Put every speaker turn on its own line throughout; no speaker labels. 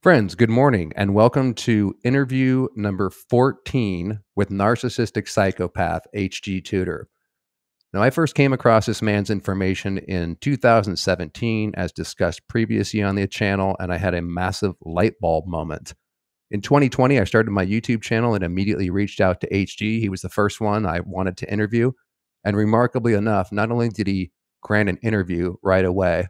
Friends, good morning and welcome to interview number 14 with narcissistic psychopath HG Tudor. Now, I first came across this man's information in 2017, as discussed previously on the channel, and I had a massive light bulb moment. In 2020, I started my YouTube channel and immediately reached out to HG. He was the first one I wanted to interview. And remarkably enough, not only did he grant an interview right away,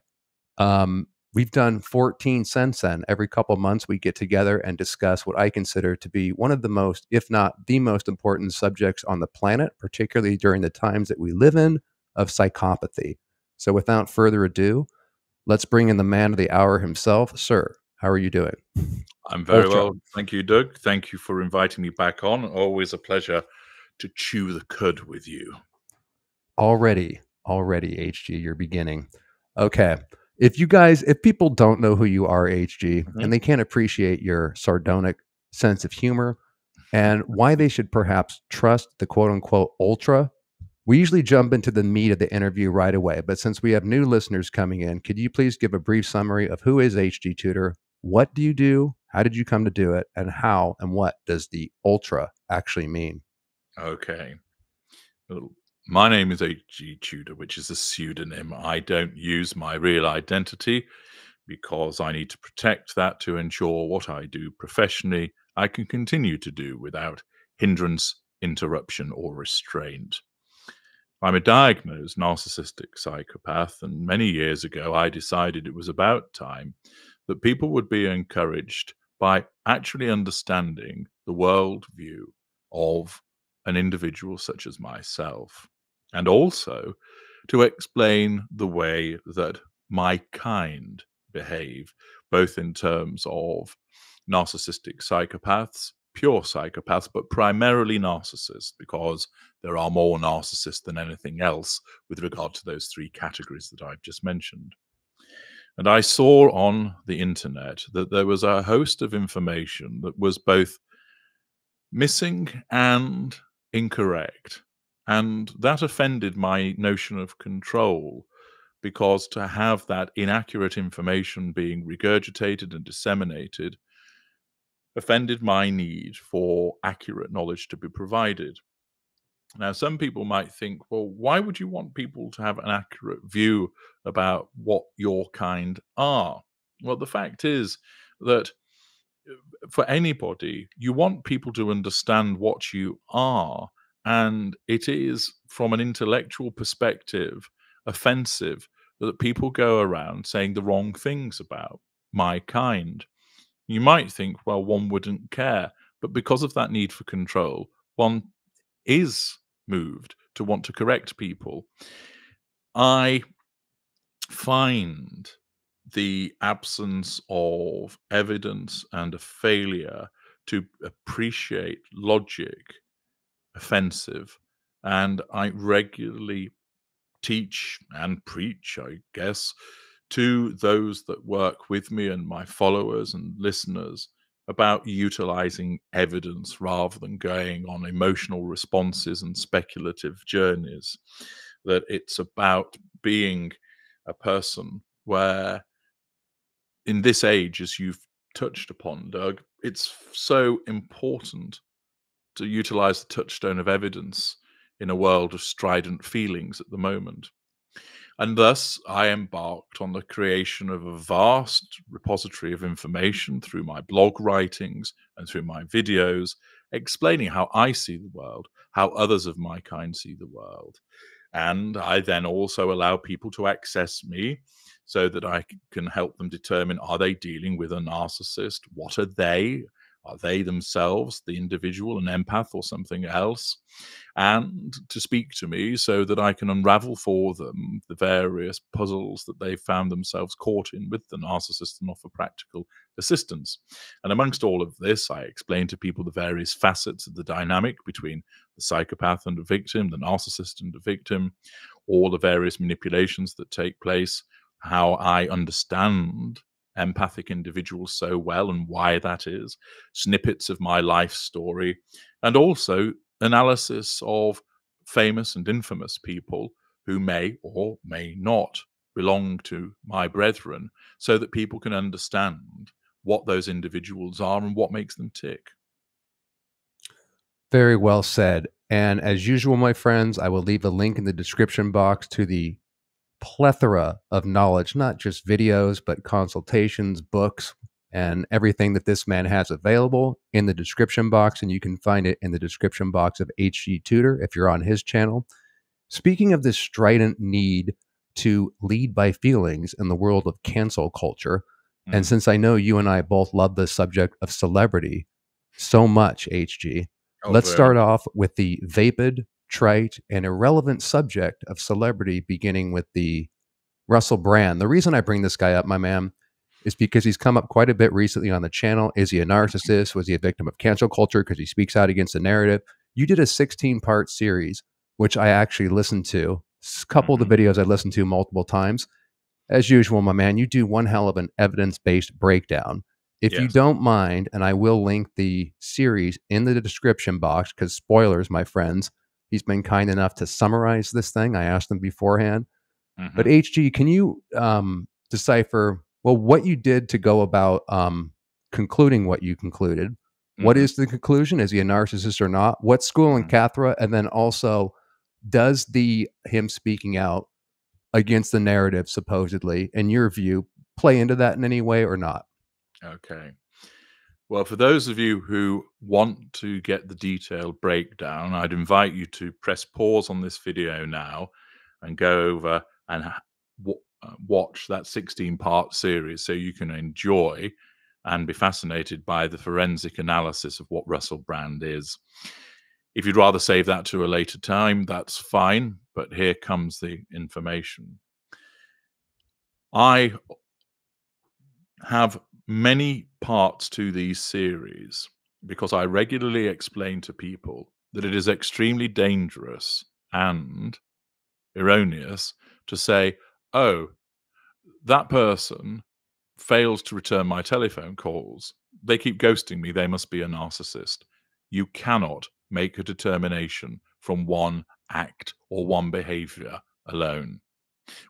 we've done 14 since then. Every couple of months, we get together and discuss what I consider to be one of the most, if not the most important subjects on the planet, particularly during the times that we live in, of psychopathy. So without further ado, let's bring in the man of the hour himself. Sir, how are you doing?
I'm very
Ultra.
well. Thank you, Doug. Thank you for inviting me back on. Always a pleasure to chew the cud with you.
Already, HG, you're beginning. Okay. If people don't know who you are, HG, and they can't appreciate your sardonic sense of humor and why they should perhaps trust the quote unquote ultra, we usually jump into the meat of the interview right away. But since we have new listeners coming in, could you please give a brief summary of who is HG Tudor? What do you do? How did you come to do it? And how and what does the ultra actually mean?
Okay. Well, my name is HG Tudor, which is a pseudonym. I don't use my real identity because I need to protect that to ensure what I do professionally I can continue to do without hindrance, interruption, or restraint. I'm a diagnosed narcissistic psychopath, and many years ago I decided it was about time that people would be encouraged by actually understanding the worldview of an individual such as myself, and also to explain the way that my kind behave, both in terms of narcissistic psychopaths, pure psychopaths, but primarily narcissists, because there are more narcissists than anything else with regard to those three categories that I've just mentioned. And I saw on the internet that there was a host of information that was both missing and incorrect. And that offended my notion of control, because to have that inaccurate information being regurgitated and disseminated offended my need for accurate knowledge to be provided. Now, some people might think, well, why would you want people to have an accurate view about what your kind are? Well, the fact is that for anybody, you want people to understand what you are. And it is, from an intellectual perspective, offensive that people go around saying the wrong things about my kind. You might think, well, one wouldn't care. But because of that need for control, one is moved to want to correct people. I find the absence of evidence and a failure to appreciate logic offensive. And I regularly teach and preach, I guess, to those that work with me and my followers and listeners about utilizing evidence rather than going on emotional responses and speculative journeys. That it's about being a person where, in this age, as you've touched upon, Doug, it's so important to utilize the touchstone of evidence in a world of strident feelings at the moment. And thus, I embarked on the creation of a vast repository of information through my blog writings and through my videos, explaining how I see the world, how others of my kind see the world. And I then also allow people to access me so that I can help them determine, are they dealing with a narcissist? What are they? Are they themselves, the individual, an empath or something else? And to speak to me so that I can unravel for them the various puzzles that they've found themselves caught in with the narcissist and offer practical assistance. And amongst all of this, I explain to people the various facets of the dynamic between the psychopath and the victim, the narcissist and the victim, all the various manipulations that take place, how I understand empathic individuals so well and why that is, snippets of my life story, and also analysis of famous and infamous people who may or may not belong to my brethren, so that people can understand what those individuals are and what makes them tick.
Very well said. And as usual, my friends, I will leave a link in the description box to the plethora of knowledge, not just videos, but consultations, books, and everything that this man has available in the description box. And you can find it in the description box of HG Tudor if you're on his channel. Speaking of this strident need to lead by feelings in the world of cancel culture, and since I know you and I both love the subject of celebrity so much, HG, let's start off with the vapid, trite, and irrelevant subject of celebrity, beginning with the Russell Brand. The reason I bring this guy up, my man, is because he's come up quite a bit recently on the channel. Is he a narcissist? Was he a victim of cancel culture because he speaks out against the narrative? You did a 16-part series, which I actually listened to. A couple of the videos I listened to multiple times. As usual, my man, you do one hell of an evidence-based breakdown. If you don't mind, and I will link the series in the description box, because spoilers, my friends, he's been kind enough to summarize this thing. I asked him beforehand. But HG, can you decipher, well, what you did to go about concluding what you concluded? What is the conclusion? Is he a narcissist or not? What school in Cathra? And then also, does him speaking out against the narrative, supposedly, in your view, play into that in any way or not?
Okay. Well, for those of you who want to get the detailed breakdown, I'd invite you to press pause on this video now and go over and watch that 16-part series so you can enjoy and be fascinated by the forensic analysis of what Russell Brand is. If you'd rather save that to a later time, that's fine, but here comes the information. I have many parts to these series because I regularly explain to people that it is extremely dangerous and erroneous to say, oh, that person fails to return my telephone calls. They keep ghosting me. They must be a narcissist. You cannot make a determination from one act or one behavior alone.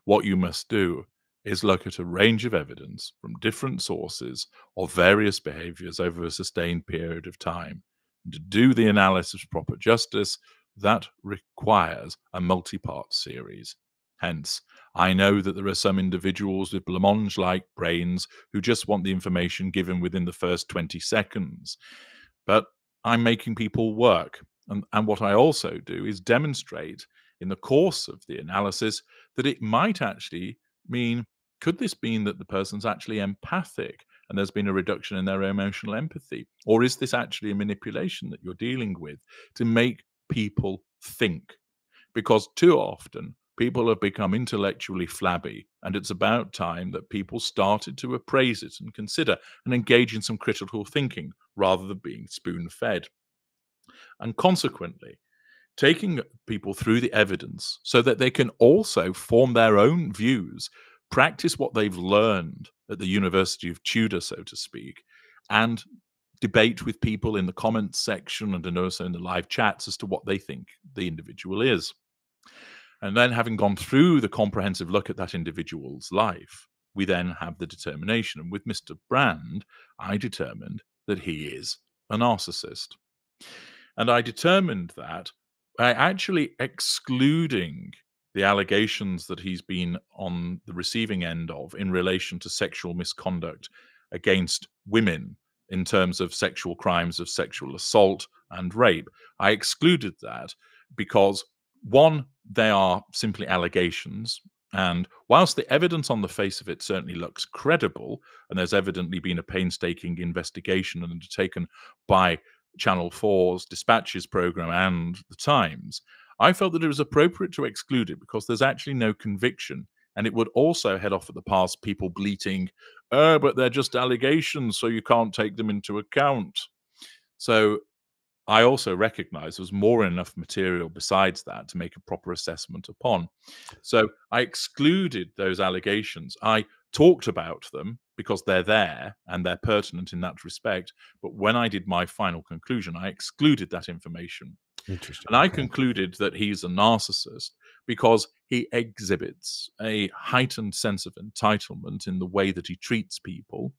What you must do is look at a range of evidence from different sources of various behaviors over a sustained period of time. And to do the analysis of proper justice, that requires a multi-part series. Hence, I know that there are some individuals with blancmange-like brains who just want the information given within the first 20 seconds. But I'm making people work. And what I also do is demonstrate in the course of the analysis that it might actually mean, could this mean that the person's actually empathic and there's been a reduction in their emotional empathy? Or is this actually a manipulation that you're dealing with to make people think? Because too often people have become intellectually flabby, and it's about time that people started to appraise it and consider and engage in some critical thinking rather than being spoon-fed. And consequently, taking people through the evidence so that they can also form their own views, practice what they've learned at the University of Tudor, so to speak, and debate with people in the comments section and also in the live chats as to what they think the individual is. And then, having gone through the comprehensive look at that individual's life, we then have the determination. And with Mr. Brand, I determined that he is a narcissist. And I determined that by actually excluding the allegations that he's been on the receiving end of in relation to sexual misconduct against women in terms of sexual crimes of sexual assault and rape. I excluded that because, one, they are simply allegations. And whilst the evidence on the face of it certainly looks credible, and there's evidently been a painstaking investigation undertaken by Channel 4's Dispatches program and The Times, I felt that it was appropriate to exclude it because there's actually no conviction. And it would also head off at the pass people bleating, oh, but they're just allegations, so you can't take them into account. So I also recognize there was more than enough material besides that to make a proper assessment upon. So I excluded those allegations. I talked about them because they're there and they're pertinent in that respect. But when I did my final conclusion, I excluded that information.
Interesting.
And I concluded that he's a narcissist because he exhibits a heightened sense of entitlement in the way that he treats people,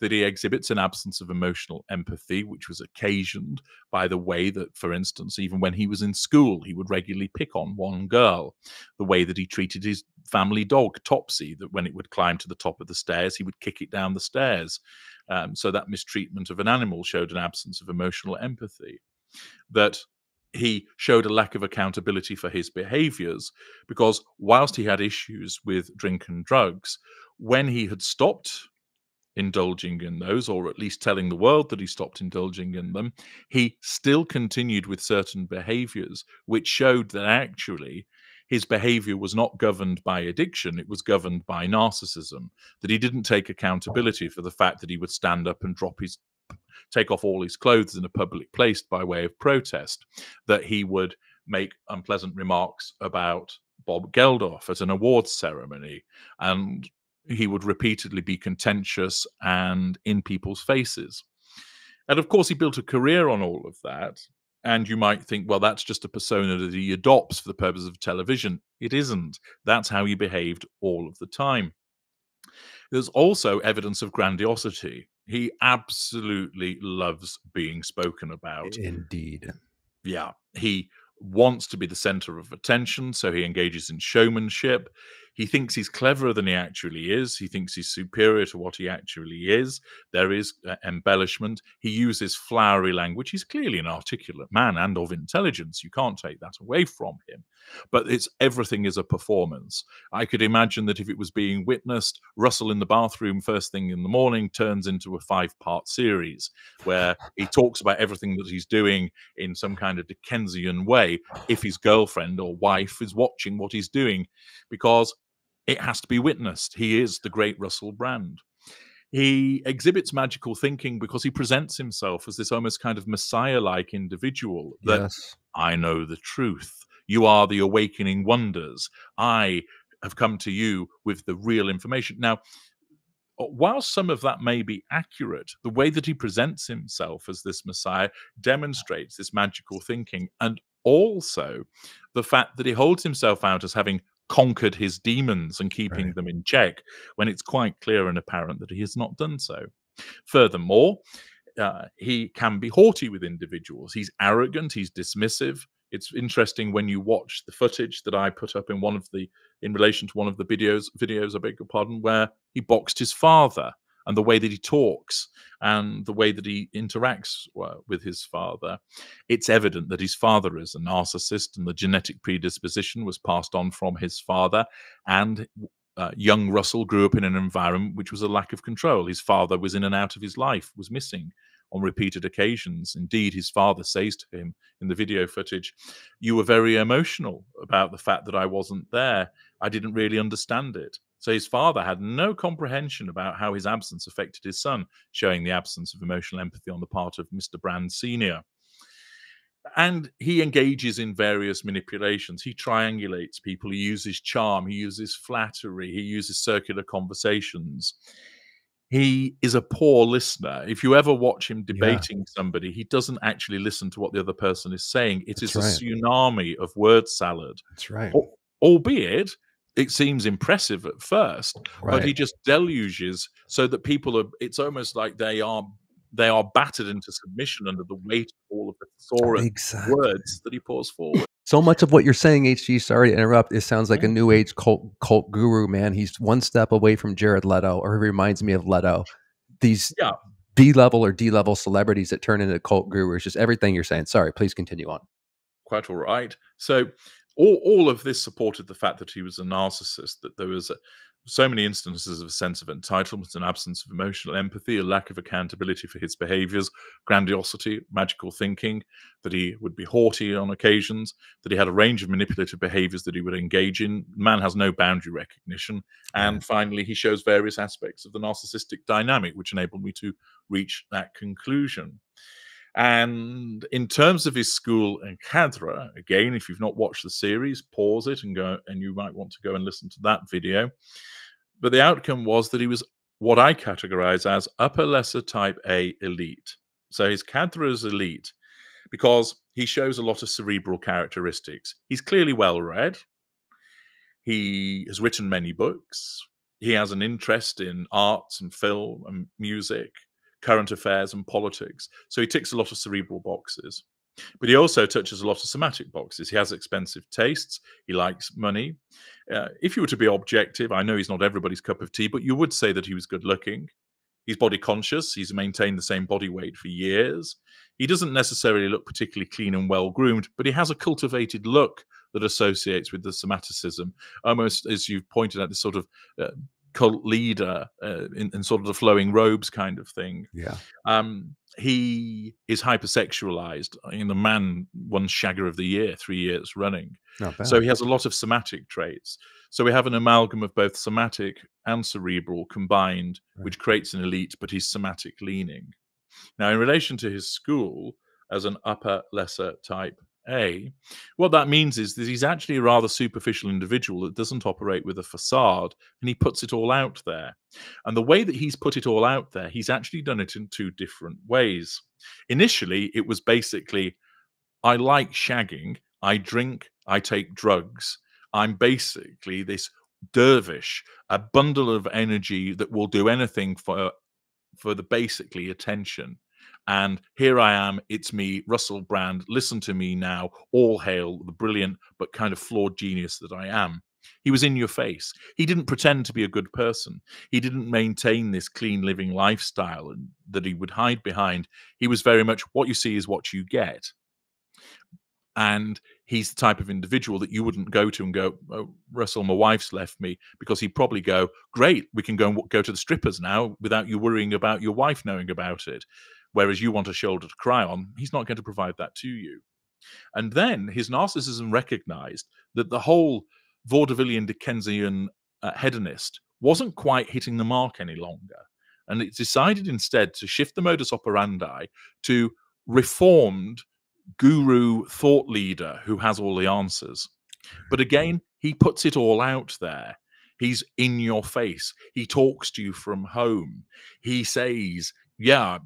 that he exhibits an absence of emotional empathy, which was occasioned by the way that, for instance, even when he was in school, he would regularly pick on one girl, the way that he treated his family dog, Topsy, that when it would climb to the top of the stairs, he would kick it down the stairs. So that mistreatment of an animal showed an absence of emotional empathy. That he showed a lack of accountability for his behaviors, because whilst he had issues with drink and drugs, when he had stopped indulging in those, or at least telling the world that he stopped indulging in them, he still continued with certain behaviors, which showed that actually his behavior was not governed by addiction, it was governed by narcissism, that he didn't take accountability for the fact that he would stand up and take off all his clothes in a public place by way of protest, that he would make unpleasant remarks about Bob Geldof at an awards ceremony, and he would repeatedly be contentious and in people's faces. And of course, he built a career on all of that. And you might think, well, that's just a persona that he adopts for the purpose of television. It isn't. That's how he behaved all of the time. There's also evidence of grandiosity. He absolutely loves being spoken about.
Indeed.
Yeah, he wants to be the center of attention, so he engages in showmanship. He thinks he's cleverer than he actually is. He thinks he's superior to what he actually is. There is embellishment. He uses flowery language. He's clearly an articulate man and of intelligence. You can't take that away from him. But everything is a performance. I could imagine that if it was being witnessed, Russell in the bathroom first thing in the morning turns into a 5-part series where he talks about everything that he's doing in some kind of Dickensian way if his girlfriend or wife is watching what he's doing, because it has to be witnessed. He is the great Russell Brand. He exhibits magical thinking because he presents himself as this almost kind of messiah-like individual that,
Yes.
I know the truth. You are the awakening wonders. I have come to you with the real information. Now, while some of that may be accurate, the way that he presents himself as this messiah demonstrates this magical thinking, and also the fact that he holds himself out as having conquered his demons and keeping them in check, when it's quite clear and apparent that he has not done so. Furthermore, he can be haughty with individuals. He's arrogant, he's dismissive. It's interesting when you watch the footage that I put up in relation to one of the videos, I beg your pardon, where he boxed his father, and the way that he talks and the way that he interacts with his father. It's evident that his father is a narcissist, and the genetic predisposition was passed on from his father. And young Russell grew up in an environment which was a lack of control. His father was in and out of his life, was missing on repeated occasions. Indeed, his father says to him in the video footage, "You were very emotional about the fact that I wasn't there. I didn't really understand it." So his father had no comprehension about how his absence affected his son, showing the absence of emotional empathy on the part of Mr. Brand Sr. And he engages in various manipulations. He triangulates people. He uses charm. He uses flattery. He uses circular conversations. He is a poor listener. If you ever watch him debating somebody, he doesn't actually listen to what the other person is saying. It is a tsunami of word salad.
That's right.
Albeit, it seems impressive at first, but he just deluges so that it's almost like they are battered into submission under the weight of all of the thesaurus words that he pours forward.
So much of what you're saying, HG, sorry to interrupt, it sounds like a new age cult guru, man. He's one step away from Jared Leto, or he reminds me of Leto. These B-level or D-level celebrities that turn into cult gurus, just everything you're saying. Sorry, please continue on.
Quite all right. So all of this supported the fact that he was a narcissist, that there was so many instances of a sense of entitlement, an absence of emotional empathy, a lack of accountability for his behaviors, grandiosity, magical thinking, that he would be haughty on occasions, that he had a range of manipulative behaviors that he would engage in. The man has no boundary recognition. And finally, he shows various aspects of the narcissistic dynamic, which enabled me to reach that conclusion. And in terms of his school and cadre, again, if you've not watched the series, pause it and go, and you might want to go and listen to that video. But the outcome was that he was what I categorize as upper lesser type A elite. So his cadre is elite because he shows a lot of cerebral characteristics. He's clearly well read. He has written many books. He has an interest in arts and film and music, current affairs and politics. So he ticks a lot of cerebral boxes. But he also touches a lot of somatic boxes. He has expensive tastes. He likes money. If you were to be objective, I know he's not everybody's cup of tea, but you would say that he was good looking. He's body conscious. He's maintained the same body weight for years. He doesn't necessarily look particularly clean and well groomed, but he has a cultivated look that associates with the somaticism, almost, as you've pointed out, this sort of cult leader in sort of the flowing robes kind of thing.
Yeah.
He is hypersexualized. The man won Shagger of the Year 3 years running. So he has a lot of somatic traits. So we have an amalgam of both somatic and cerebral combined, which creates an elite, but he's somatic leaning. Now, in relation to his school as an upper lesser type A, what that means is that he's actually a rather superficial individual that doesn't operate with a facade, and he puts it all out there. And the way that he's put it all out there, he's actually done it in two different ways. Initially, it was basically, I like shagging, I drink, I take drugs. I'm basically this dervish, a bundle of energy that will do anything for the basically attention. And here I am, it's me, Russell Brand, listen to me now, all hail the brilliant but kind of flawed genius that I am. He was in your face. He didn't pretend to be a good person. He didn't maintain this clean living lifestyle that he would hide behind. He was very much, what you see is what you get. And he's the type of individual that you wouldn't go to and go, oh, Russell, my wife's left me, because he'd probably go, great, we can go to the strippers now without you worrying about your wife knowing about it. Whereas you want a shoulder to cry on, he's not going to provide that to you. And then his narcissism recognized that the whole vaudevillian Dickensian hedonist wasn't quite hitting the mark any longer. And it decided instead to shift the modus operandi to reformed guru thought leader who has all the answers. But again, he puts it all out there. He's in your face. He talks to you from home. He says, yeah,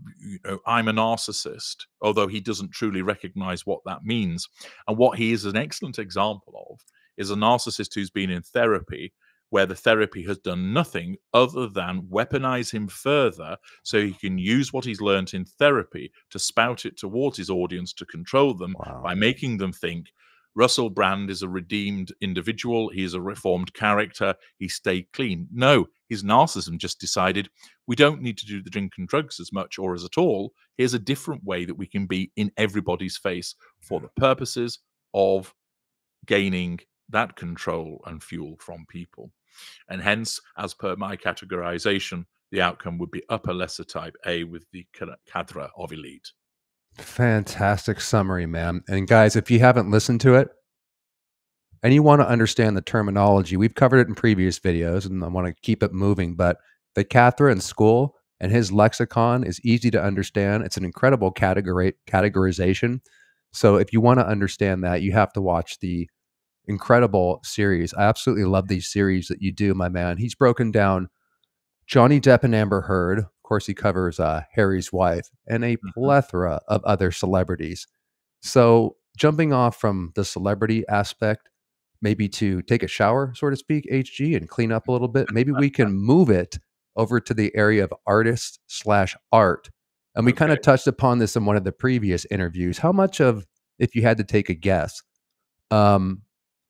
I'm a narcissist, although he doesn't truly recognize what that means. And what he is an excellent example of is a narcissist who's been in therapy, where the therapy has done nothing other than weaponize him further so he can use what he's learned in therapy to spout it towards his audience to control them by making them think Russell Brand is a redeemed individual. He is a reformed character. He stayed clean. No, his narcissism just decided we don't need to do the drink and drugs as much or as at all. Here's a different way that we can be in everybody's face for the purposes of gaining that control and fuel from people. And hence, as per my categorization, the outcome would be upper lesser type A with the cadre of elite.
Fantastic summary, man. And guys, if you haven't listened to it and you want to understand the terminology, we've covered it in previous videos and I want to keep it moving, but the Cathra in school and his lexicon is easy to understand. It's an incredible categorization. So if you want to understand that, you have to watch the incredible series. I absolutely love these series that you do, my man. He's broken down Johnny Depp and Amber Heard. Of course, he covers Harry's wife and a plethora of other celebrities. So jumping off from the celebrity aspect, maybe to take a shower, so to speak, HG, and clean up a little bit, maybe we can move it over to the area of artist/art. And we kind of touched upon this in one of the previous interviews. How much of, if you had to take a guess,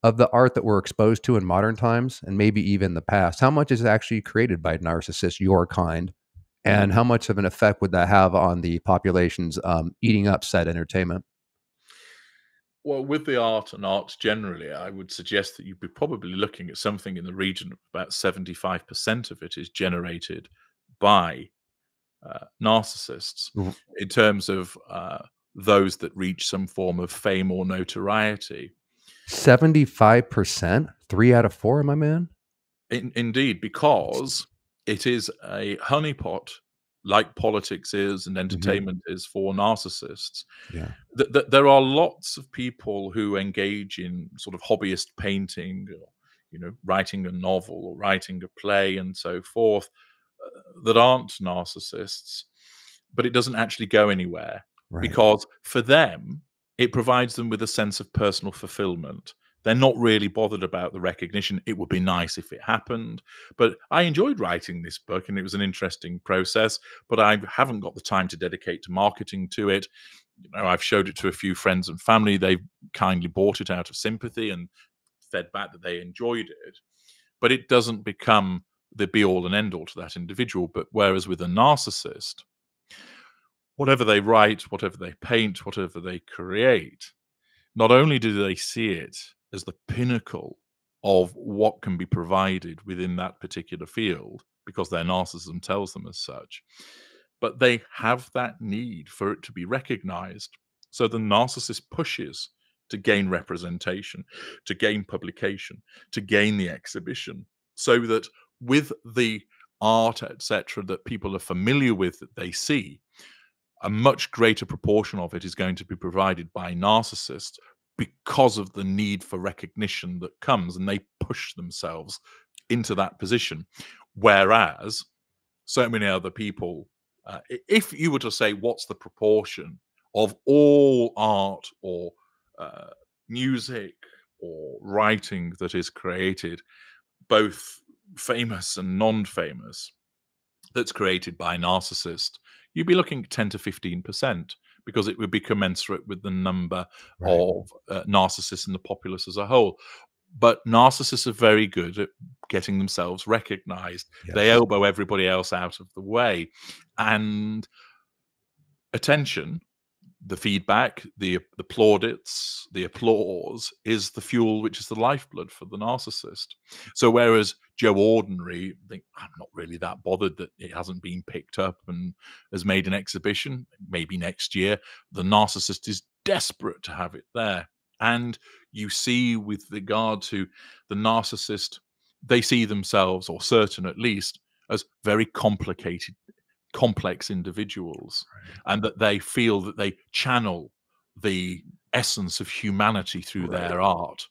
of the art that we're exposed to in modern times and maybe even the past, how much is actually created by narcissists, your kind, and how much of an effect would that have on the population's eating up said entertainment?
Well, with the art and arts generally, I would suggest that you'd be probably looking at something in the region of about 75% of it is generated by narcissists in terms of those that reach some form of fame or notoriety.
75%? 3 out of 4, my man?
Indeed, because it is a honeypot, like politics is and entertainment is for narcissists.
Yeah.
There are lots of people who engage in sort of hobbyist painting, or, writing a novel or writing a play and so forth, that aren't narcissists, but it doesn't actually go anywhere because for them, it provides them with a sense of personal fulfillment. They're not really bothered about the recognition. It would be nice if it happened. But I enjoyed writing this book, and it was an interesting process, but I haven't got the time to dedicate to marketing to it. I've showed it to a few friends and family. They've kindly bought it out of sympathy and fed back that they enjoyed it. But it doesn't become the be all and end all to that individual. But whereas with a narcissist, whatever they write, whatever they paint, whatever they create, not only do they see it as the pinnacle of what can be provided within that particular field, because their narcissism tells them as such, but they have that need for it to be recognized. So the narcissist pushes to gain representation, to gain publication, to gain the exhibition, so that with the art, etc., that people are familiar with, that they see, a much greater proportion of it is going to be provided by narcissists because of the need for recognition that comes, and they push themselves into that position. Whereas so many other people, if you were to say what's the proportion of all art or music or writing that is created, both famous and non-famous, that's created by narcissists, you'd be looking at 10 to 15%, because it would be commensurate with the number
Right.
of narcissists in the populace as a whole. But narcissists are very good at getting themselves recognized. They
Yes.
elbow everybody else out of the way. And attention, the feedback, the plaudits, the applause is the fuel, which is the lifeblood for the narcissist. So whereas Joe Ordinary think, I'm not really that bothered that it hasn't been picked up and has made an exhibition, maybe next year, the narcissist is desperate to have it there. And you see with regard to the narcissist, they see themselves, or certain at least, as very complicated, complex individuals, and that they feel that they channel the essence of humanity through
Right.
their art.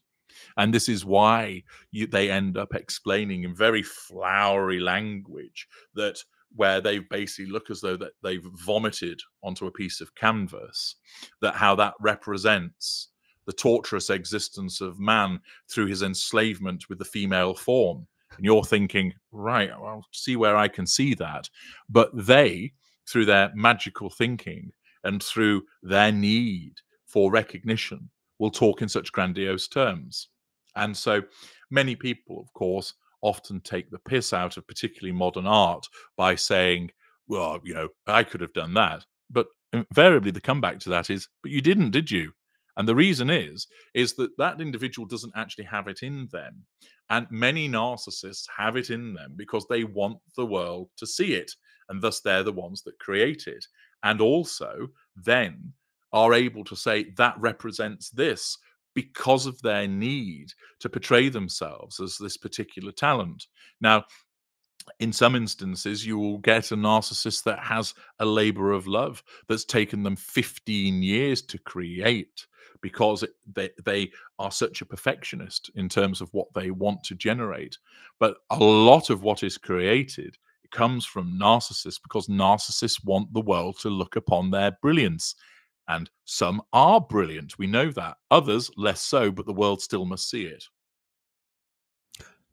And this is why they end up explaining in very flowery language that where they basically look as though that they've vomited onto a piece of canvas, that how that represents the torturous existence of man through his enslavement with the female form. And you're thinking, right, I'll see where I can see that. But they, through their magical thinking and through their need for recognition, will talk in such grandiose terms. And so many people, of course, often take the piss out of particularly modern art by saying, well, I could have done that. But invariably the comeback to that is, but you didn't, did you? And the reason is that that individual doesn't actually have it in them. And many narcissists have it in them because they want the world to see it. And thus they're the ones that create it. And also then are able to say that represents this, because of their need to portray themselves as this particular talent. Now, in some instances, you will get a narcissist that has a labor of love that's taken them 15 years to create, because they are such a perfectionist in terms of what they want to generate. But a lot of what is created comes from narcissists, because narcissists want the world to look upon their brilliance. And some are brilliant, we know that. Others, less so, but the world still must see it.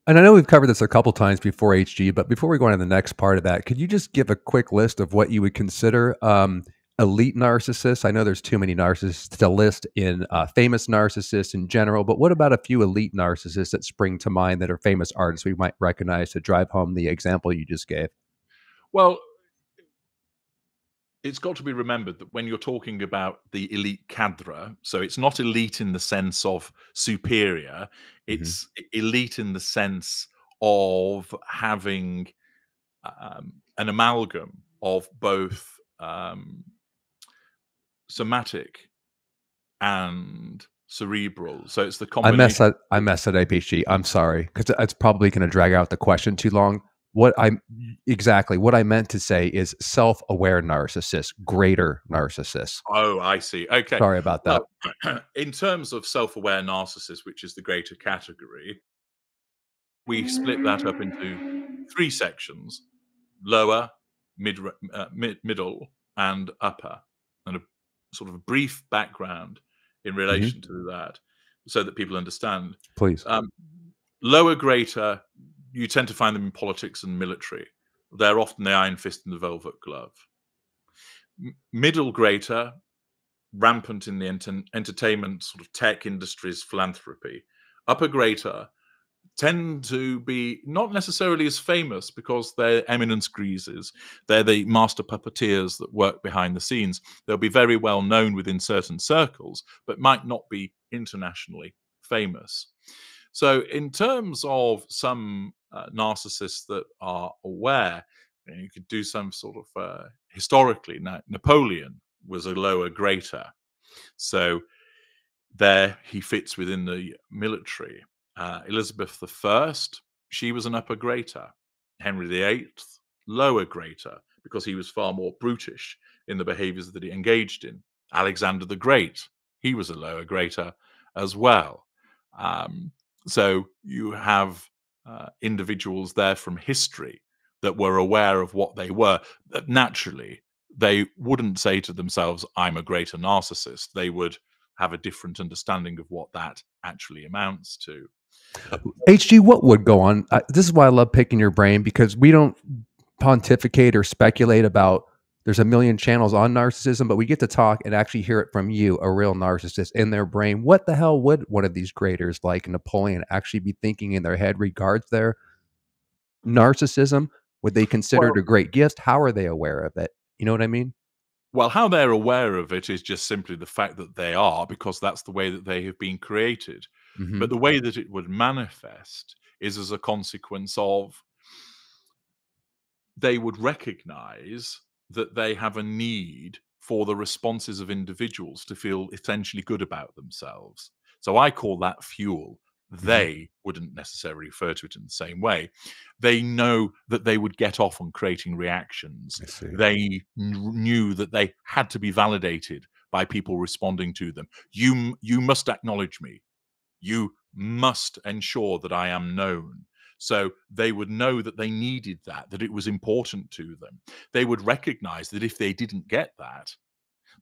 And I know we've covered this a couple times before, HG, but before we go on to the next part of that, could you just give a quick list of what you would consider elite narcissists? I know there's too many narcissists to list in famous narcissists in general, but what about a few elite narcissists that spring to mind that are famous artists we might recognize to drive home the example you just gave?
Well, it's got to be remembered that when you're talking about the elite cadre, so it's not elite in the sense of superior,
Hmm.
it's elite in the sense of having an amalgam of both somatic and cerebral. So it's the combination.
I messed that up, HG. I'm sorry, because it's probably going to drag out the question too long. What I meant to say is self-aware narcissists, greater narcissists.
Oh, I see. Okay.
Sorry about that.
Well, in terms of self-aware narcissists, which is the greater category, we split that up into three sections: lower, middle, and upper, and a sort of a brief background in
Hmm.
relation to that. so that people understand.
Please.
Lower greater, you tend to find them in politics and military. They're often the iron fist and the velvet glove. Middle greater, rampant in the entertainment, sort of tech industries, philanthropy. Upper greater tend to be not necessarily as famous because they're eminence greases. They're the master puppeteers that work behind the scenes. They'll be very well known within certain circles, but might not be internationally famous. So in terms of some narcissists that are aware, you could do some sort of historically, Napoleon was a lower greater. So there he fits within the military. Elizabeth I, she was an upper greater. Henry VIII, lower greater, because he was far more brutish in the behaviors that he engaged in. Alexander the Great, he was a lower greater as well. So you have individuals there from history that were aware of what they were. Naturally, they wouldn't say to themselves, I'm a greater narcissist. They would have a different understanding of what that actually amounts to.
HG, what would go on? This is why I love picking your brain, because we don't pontificate or speculate about there's a million channels on narcissism, but we get to talk and actually hear it from you, a real narcissist, in their brain. What the hell would one of these graders like Napoleon actually be thinking in their head regards their narcissism? Would they consider it a great gift? How are they aware of it? You know what I mean?
Well, how they're aware of it is just simply the fact that they are, because that's the way that they have been created.
Mm-hmm.
But the way that it would manifest is as a consequence of they would recognize that they have a need for the responses of individuals to feel essentially good about themselves. So I call that fuel. They wouldn't necessarily refer to it in the same way. They know that they would get off on creating reactions. They knew that they had to be validated by people responding to them. You must acknowledge me. You must ensure that I am known. So they would know that they needed that it was important to them. They would recognize that if they didn't get that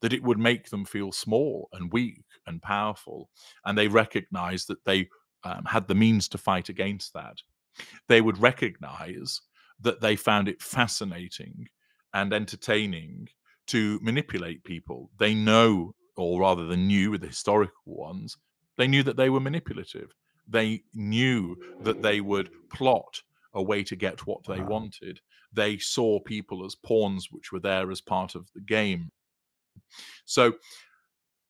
it would make them feel small and weak and powerful. And they recognized that they had the means to fight against that. They would recognize that they found it fascinating and entertaining to manipulate people. They know, or rather they knew with the historical ones, they knew that they were manipulative. They knew that they would plot a way to get what they wanted. They saw people as pawns which were there as part of the game. So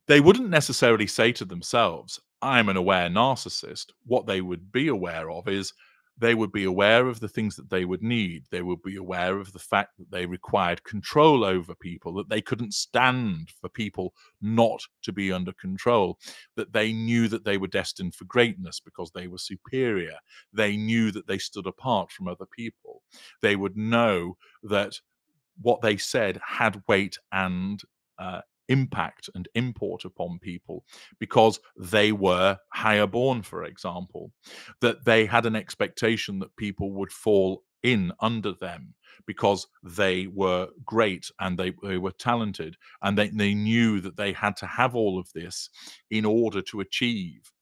they wouldn't necessarily say to themselves, I'm an aware narcissist. What they would be aware of is they would be aware of the things that they would need. They would be aware of the fact that they required control over people, that they couldn't stand for people not to be under control, that they knew that they were destined for greatness because they were superior. They knew that they stood apart from other people. They would know that what they said had weight and impact and import upon people because they were higher born, for example, that they had an expectation that people would fall in under them because they were great and they were talented, and they knew that they had to have all of this in order to achieve,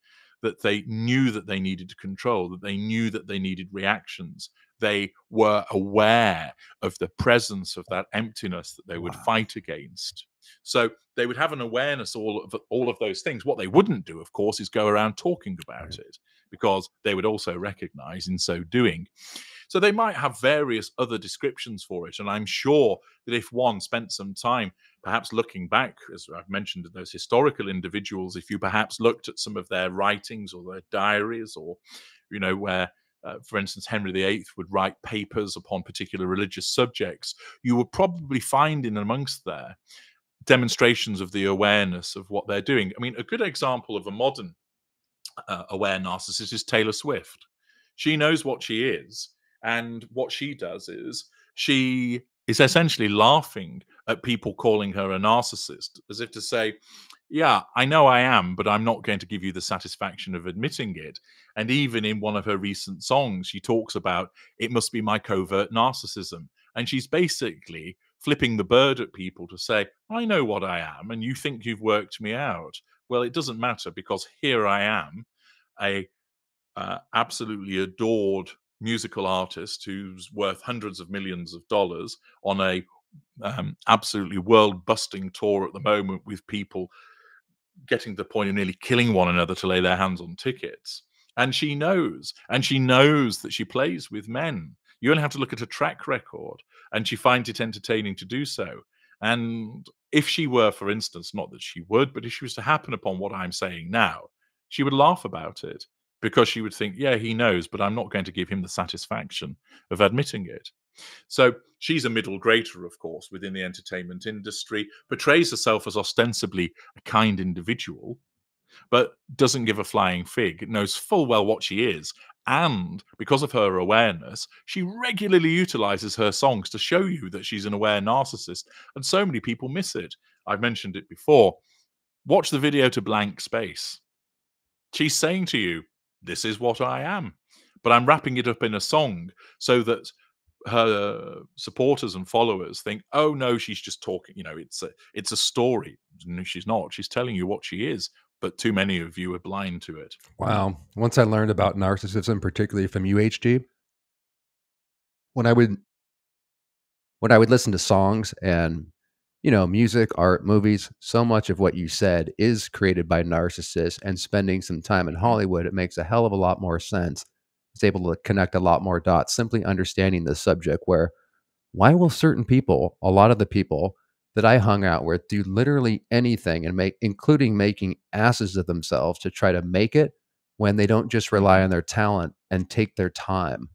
that they knew that they needed control, that they knew that they needed reactions. They were aware of the presence of that emptiness that they would fight against. So they would have an awareness all of those things. What they wouldn't do, of course, is go around talking about it, because they would also recognize in so doing. So they might have various other descriptions for it. And I'm sure that if one spent some time perhaps looking back, as I've mentioned, at those historical individuals, if you perhaps looked at some of their writings or their diaries, or, where for instance, Henry VIII would write papers upon particular religious subjects, you would probably find in amongst there demonstrations of the awareness of what they're doing. I mean, a good example of a modern aware narcissist is Taylor Swift. She knows what she is, and what she does is she is essentially laughing at people calling her a narcissist, as if to say, yeah, I know I am, but I'm not going to give you the satisfaction of admitting it. And even in one of her recent songs, she talks about, it must be my covert narcissism. And she's basically flipping the bird at people to say, I know what I am, and you think you've worked me out. Well, it doesn't matter, because here I am, a absolutely adored musical artist who's worth hundreds of millions of dollars on a absolutely world-busting tour at the moment, with people getting to the point of nearly killing one another to lay their hands on tickets. And she knows that she plays with men. You only have to look at her track record, and she finds it entertaining to do so. And if she were, for instance, not that she would, but if she was to happen upon what I'm saying now, she would laugh about it, because she would think, yeah, he knows, but I'm not going to give him the satisfaction of admitting it. So she's a middle grader, of course, within the entertainment industry, portrays herself as ostensibly a kind individual, but doesn't give a flying fig, knows full well what she is. And because of her awareness, she regularly utilizes her songs to show you that she's an aware narcissist. And so many people miss it. I've mentioned it before. Watch the video to Blank Space. She's saying to you, this is what I am, but I'm wrapping it up in a song so that her supporters and followers think, oh no, she's just talking, it's a story. No, she's not. She's telling you what she is, but too many of you are blind to it.
Wow. Once I learned about narcissism, particularly from UHG, when I would listen to songs and, music, art, movies, so much of what you said is created by narcissists, and spending some time in Hollywood, it makes a hell of a lot more sense. It's able to connect a lot more dots, simply understanding the subject where, why will certain people, a lot of the people that I hung out with, do literally anything and including making asses of themselves to try to make it, when they don't just rely on their talent and take their time?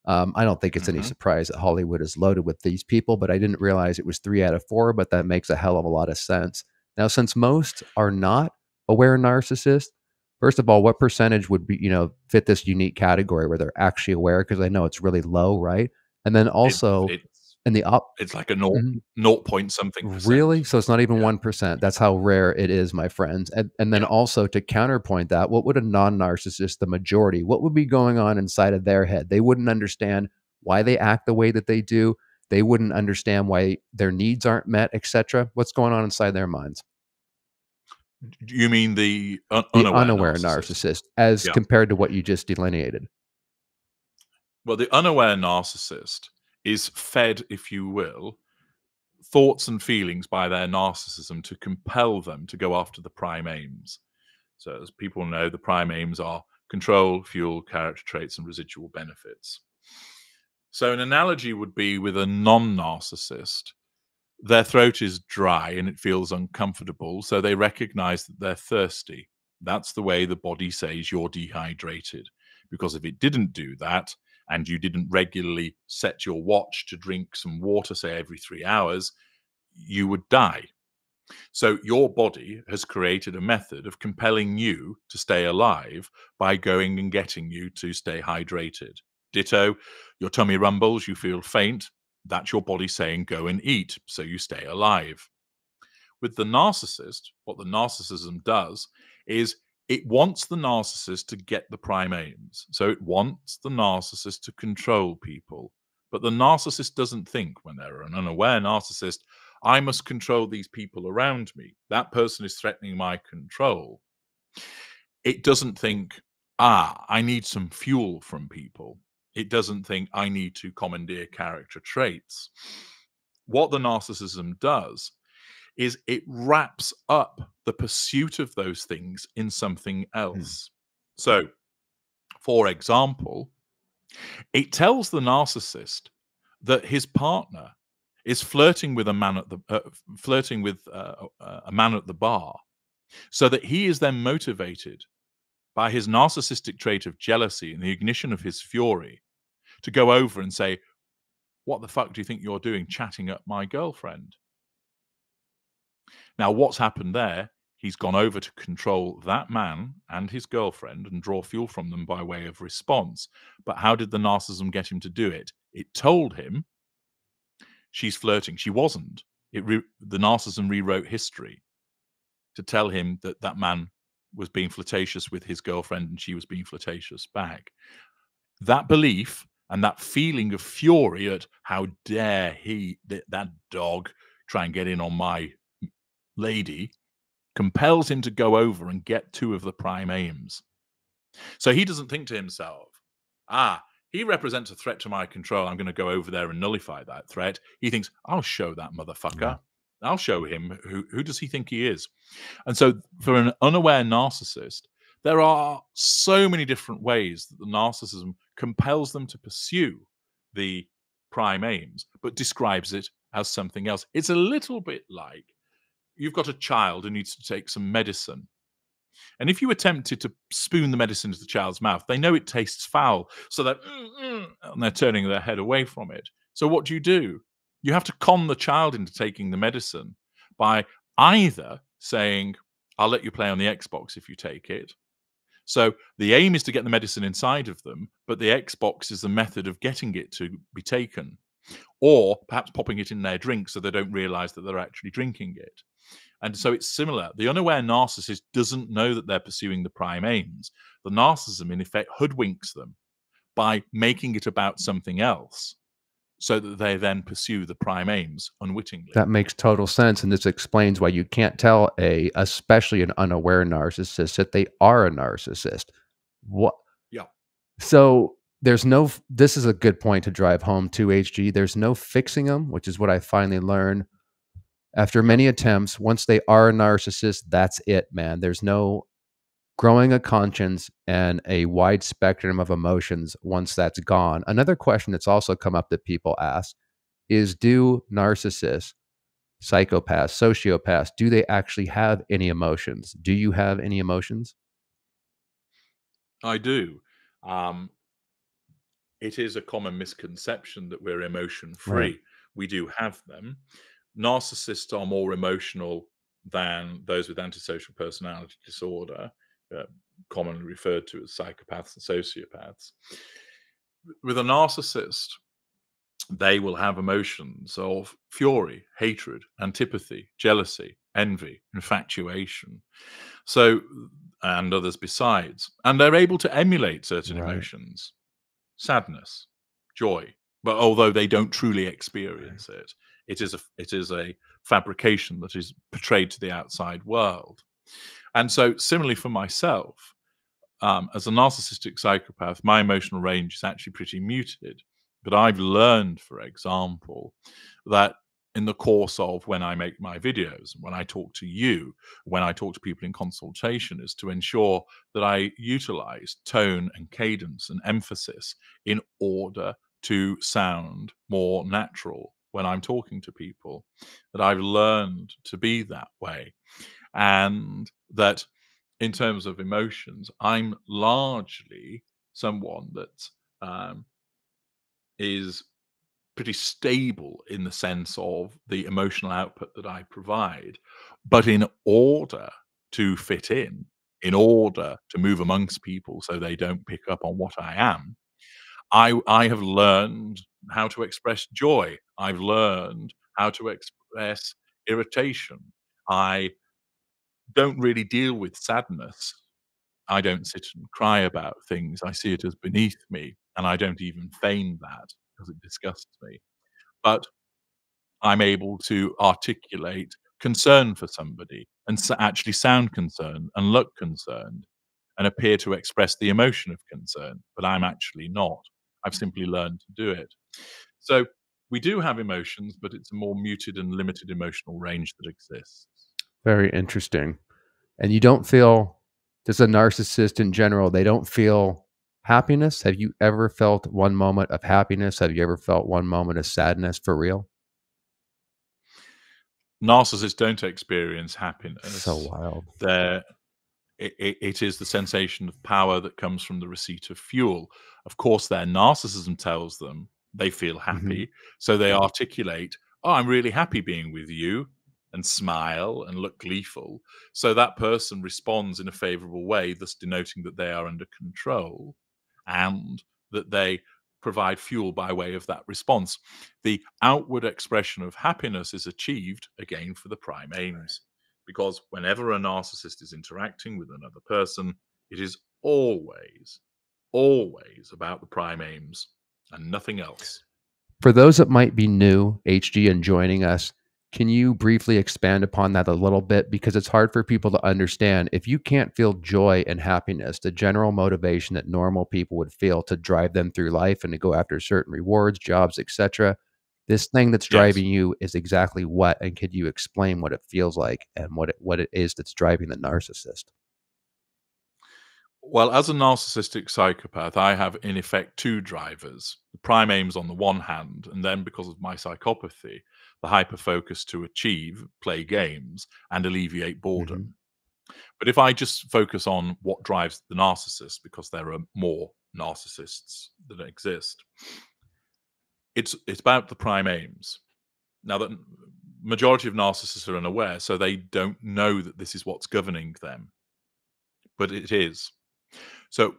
I don't think it's any surprise that Hollywood is loaded with these people, but I didn't realize it was 3 out of 4, but that makes a hell of a lot of sense. Now, since most are not aware narcissists, first of all, what percentage would be, fit this unique category where they're actually aware? Because I know it's really low, right? And then also in the
it's like a 0 point something percent.
Really? So it's not even
Yeah.
1%. That's how rare it is, my friends. And then also, to counterpoint that, what would a non-narcissist, the majority, what would be going on inside of their head? They wouldn't understand why they act the way that they do. They wouldn't understand why their needs aren't met, etc. What's going on inside their minds?
You mean the
The
unaware
unaware narcissist, as
Yeah.
compared to what you just delineated.
Well, the unaware narcissist is fed, if you will, thoughts and feelings by their narcissism to compel them to go after the prime aims. So, as people know, the prime aims are control, fuel, character traits, and residual benefits. So, an analogy would be with a non-narcissist. Their throat is dry and it feels uncomfortable, so they recognize that they're thirsty. That's the way the body says you're dehydrated. Because if it didn't do that, and you didn't regularly set your watch to drink some water, say every 3 hours, you would die. So your body has created a method of compelling you to stay alive by going and getting you to stay hydrated. Ditto, your tummy rumbles, you feel faint. That's your body saying go and eat, so you stay alive. With the narcissist, what the narcissism does is it wants the narcissist to get the prime aims. So it wants the narcissist to control people. But the narcissist doesn't think, when they're an unaware narcissist, I must control these people around me. That person is threatening my control. It doesn't think, I need some fuel from people. It doesn't think I need to commandeer character traits. What the narcissism does is it wraps up the pursuit of those things in something else. So, for example, it tells the narcissist that his partner is flirting with a man at the a man at the bar, so that he is then motivated by his narcissistic trait of jealousy and the ignition of his fury to go over and say, "What the fuck do you think you're doing, chatting up my girlfriend?" Now, what's happened there? He's gone over to control that man and his girlfriend and draw fuel from them by way of response. But how did the narcissism get him to do it? It told him she's flirting. She wasn't. The narcissism rewrote history to tell him that that man was being flirtatious with his girlfriend and she was being flirtatious back. That belief And that feeling of fury at how dare that dog try and get in on my lady, compels him to go over and get 2 of the prime aims. So he doesn't think to himself, "Ah, he represents a threat to my control. I'm gonna go over there and nullify that threat." He thinks, "I'll show that
Yeah.
motherfucker. I'll show him who does he think he is?" And so for an unaware narcissist, there are so many different ways that the narcissism compels them to pursue the prime aims, but describes it as something else. It's a little bit like you've got a child who needs to take some medicine. And if you attempted to spoon the medicine into the child's mouth, they know it tastes foul. So and they're turning their head away from it. So what do? You have to con the child into taking the medicine by either saying, "I'll let you play on the Xbox if you take it." So the aim is to get the medicine inside of them, but the Xbox is the method of getting it to be taken. Or perhaps popping it in their drink so they don't realize that they're actually drinking it. And so it's similar. The unaware narcissist doesn't know that they're pursuing the prime aims. The narcissism, in effect, hoodwinks them by making it about something else so that they then pursue the prime aims unwittingly.
That makes total sense, and this explains why you can't tell especially an unaware narcissist that they are a narcissist. What
Yeah.
so there's no this is a good point to drive home to HG. There's no fixing them, which is what I finally learned after many attempts. Once they are a narcissist, that's it, man. There's no growing a conscience and a wide spectrum of emotions once that's gone. Another question that's also come up that people ask is, do narcissists, psychopaths, sociopaths, do they actually have any emotions? Do you have any emotions?
I do. Um, it is a common misconception that we're emotion
Right.
free. We do have them. Narcissists are more emotional than those with antisocial personality disorder, uh, commonly referred to as psychopaths and sociopaths. With a narcissist, they will have emotions of fury, hatred, antipathy, jealousy, envy, infatuation. So, and others besides. And they're able to emulate certain
Right.
emotions, sadness, joy. But although they don't truly
Right.
experience it, it is a fabrication that is portrayed to the outside world. And so, similarly for myself, as a narcissistic psychopath, my emotional range is actually pretty muted. But I've learned, for example, that in the course of when I make my videos, when I talk to you, when I talk to people in consultation, is to ensure that I utilize tone and cadence and emphasis in order to sound more natural when I'm talking to people. That I've learned to be that way. And that in terms of emotions, I'm largely someone that um, is pretty stable in the sense of the emotional output that I provide. But in order to fit in order to move amongst people so they don't pick up on what I am, I have learned how to express joy. I've learned how to express irritation. I don't really deal with sadness. I don't sit and cry about things. I see it as beneath me, and I don't even feign that because it disgusts me. But I'm able to articulate concern for somebody and actually sound concerned and look concerned and appear to express the emotion of concern, but I'm actually not. I've simply learned to do it. So we do have emotions, but it's a more muted and limited emotional range that exists.
Very interesting. And you don't feel, just a narcissist in general, they don't feel happiness? Have you ever felt one moment of happiness? Have you ever felt one moment of sadness for real?
Narcissists don't experience
So
happiness.
wild.
They're it is the sensation of power that comes from the receipt of fuel. Of course, their narcissism tells them they feel
Mhm.
happy, so they articulate, "Oh, I'm really happy being with you," and smile and look gleeful. So that person responds in a favorable way, thus denoting that they are under control and that they provide fuel by way of that response. The outward expression of happiness is achieved again for the prime aims. Because whenever a narcissist is interacting with another person, it is always about the prime aims. and nothing else.
For those that might be new, HG, and joining us, can you briefly expand upon that a little bit? Because it's hard for people to understand. If you can't feel joy and happiness, the general motivation that normal people would feel to drive them through life and to go after certain rewards, jobs, etc., this thing that's
Yes.
driving you is exactly what? And could you explain what it feels like and what it is that's driving the narcissist?
Well, as a narcissistic psychopath, I have in effect two drivers. The prime aims on the one hand, and then because of my psychopathy, the hyper focus to achieve, play games, and alleviate
Hmm.
boredom. But if I just focus on what drives the narcissist, because there are more narcissists that exist, it's about the prime aims. Now, the majority of narcissists are unaware, so they don't know that this is what's governing them, but it is. So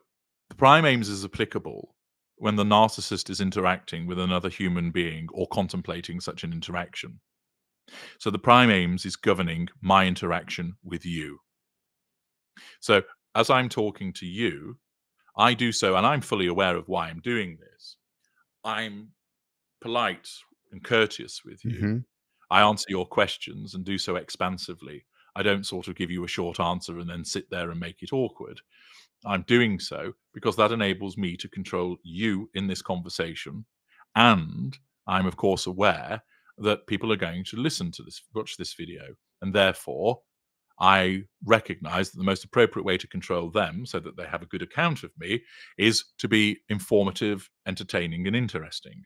the prime aims is applicable when the narcissist is interacting with another human being or contemplating such an interaction. So the prime aims is governing my interaction with you. So as I'm talking to you, I do so, and I'm fully aware of why I'm doing this. I'm polite and courteous with you.
Hmm.
I answer your questions and do so expansively. I don't sort of give you a short answer and then sit there and make it awkward. I'm doing so because that enables me to control you in this conversation. And I'm, of course, aware that people are going to listen to this, watch this video. And therefore, I recognize that the most appropriate way to control them so that they have a good account of me is to be informative, entertaining, and interesting.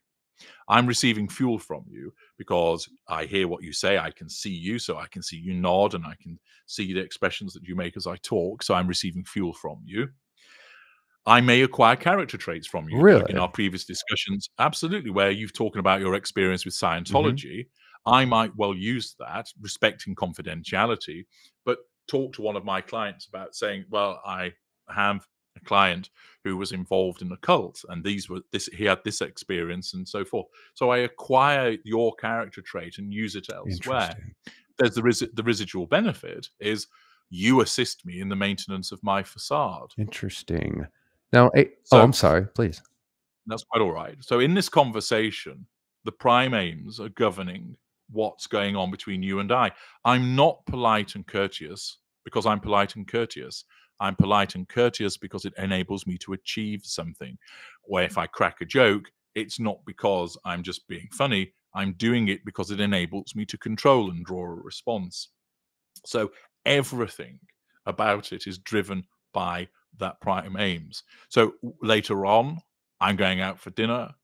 I'm receiving fuel from you because I hear what you say. I can see you, so I can see you nod and I can see the expressions that you make as I talk. So I'm receiving fuel from you. I may acquire character traits from you, like in
Really?
our previous discussions. Absolutely, where you've talking about your experience with
Hmm.
Scientology. I might well use that, respecting confidentiality, but talk to one of my clients about saying, well, I have a client who was involved in a cult and he had this experience and so forth. So I acquire your character trait and use it elsewhere.
Interesting.
There's the residual benefit is you assist me in the maintenance of my facade.
Interesting. Now, oh,
So
I'm sorry. Please.
that's quite all right. So in this conversation, the prime aims are governing what's going on between you and I. I'm not polite and courteous because I'm polite and courteous. I'm polite and courteous because it enables me to achieve something. Where if I crack a joke, it's not because I'm just being funny. I'm doing it because it enables me to control and draw a response. So everything about it is driven by that prime aims. So later on, I'm going out for dinner.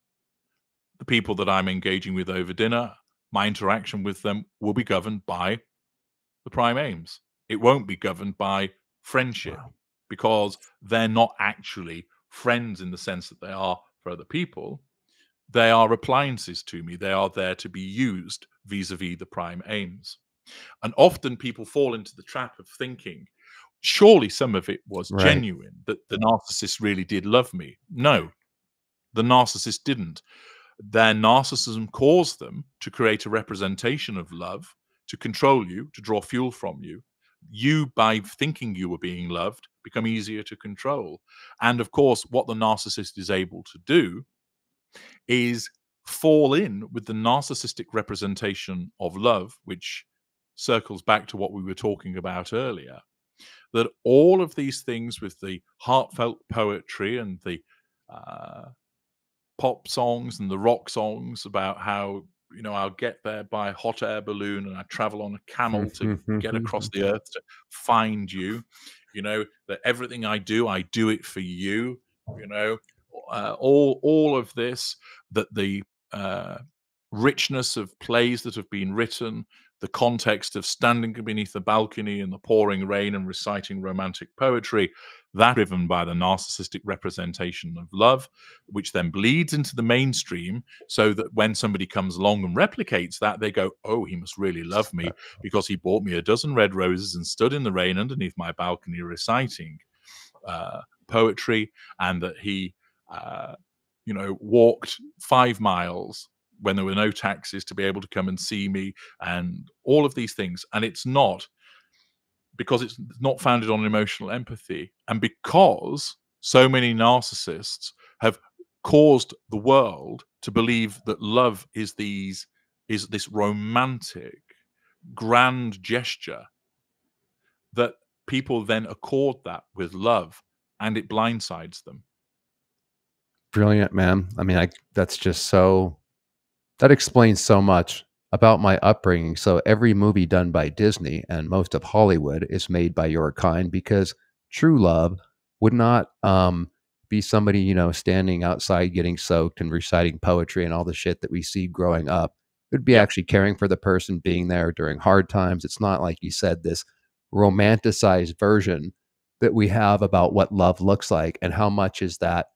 The people that I'm engaging with over dinner, my interaction with them will be governed by the prime aims. It won't be governed by friendship
Wow.
because they're not actually friends in the sense that they are for other people. They are appliances to me. They are there to be used vis-a-vis the prime aims. And often people fall into the trap of thinking, surely some of it was
Right.
genuine, that the narcissist really did love me. No, the narcissist didn't. Their narcissism caused them to create a representation of love, to control you, to draw fuel from you. You, by thinking you were being loved, become easier to control. And of course, what the narcissist is able to do is fall in with the narcissistic representation of love, which circles back to what we were talking about earlier. That all of these things with the heartfelt poetry and the uh, pop songs and the rock songs about how, I'll get there by a hot air balloon and I travel on a camel to get across the earth to find you, that everything I do it for you, you know, all of this, that the uh, richness of plays that have been written, the context of standing beneath the balcony in the pouring rain and reciting romantic poetry, that driven by the narcissistic representation of love, which then bleeds into the mainstream, so that when somebody comes along and replicates that, they go, oh, he must really love me because he bought me a dozen red roses and stood in the rain underneath my balcony reciting poetry, and that he, uh, walked 5 miles when there were no taxis to be able to come and see me, and all of these things. And it's not because it's not founded on emotional empathy, and because so many narcissists have caused the world to believe that love is this romantic, grand gesture that people then accord that with love, and it blindsides them.
Brilliant, man. I mean, that's just so that explains so much about my upbringing. So every movie done by Disney and most of Hollywood is made by your kind, because true love would not be somebody, standing outside getting soaked and reciting poetry and all the shit that we see growing up. It would be
Yeah,
actually caring for the person, being there during hard times. It's not, like you said, this romanticized version that we have about what love looks like, and how much is that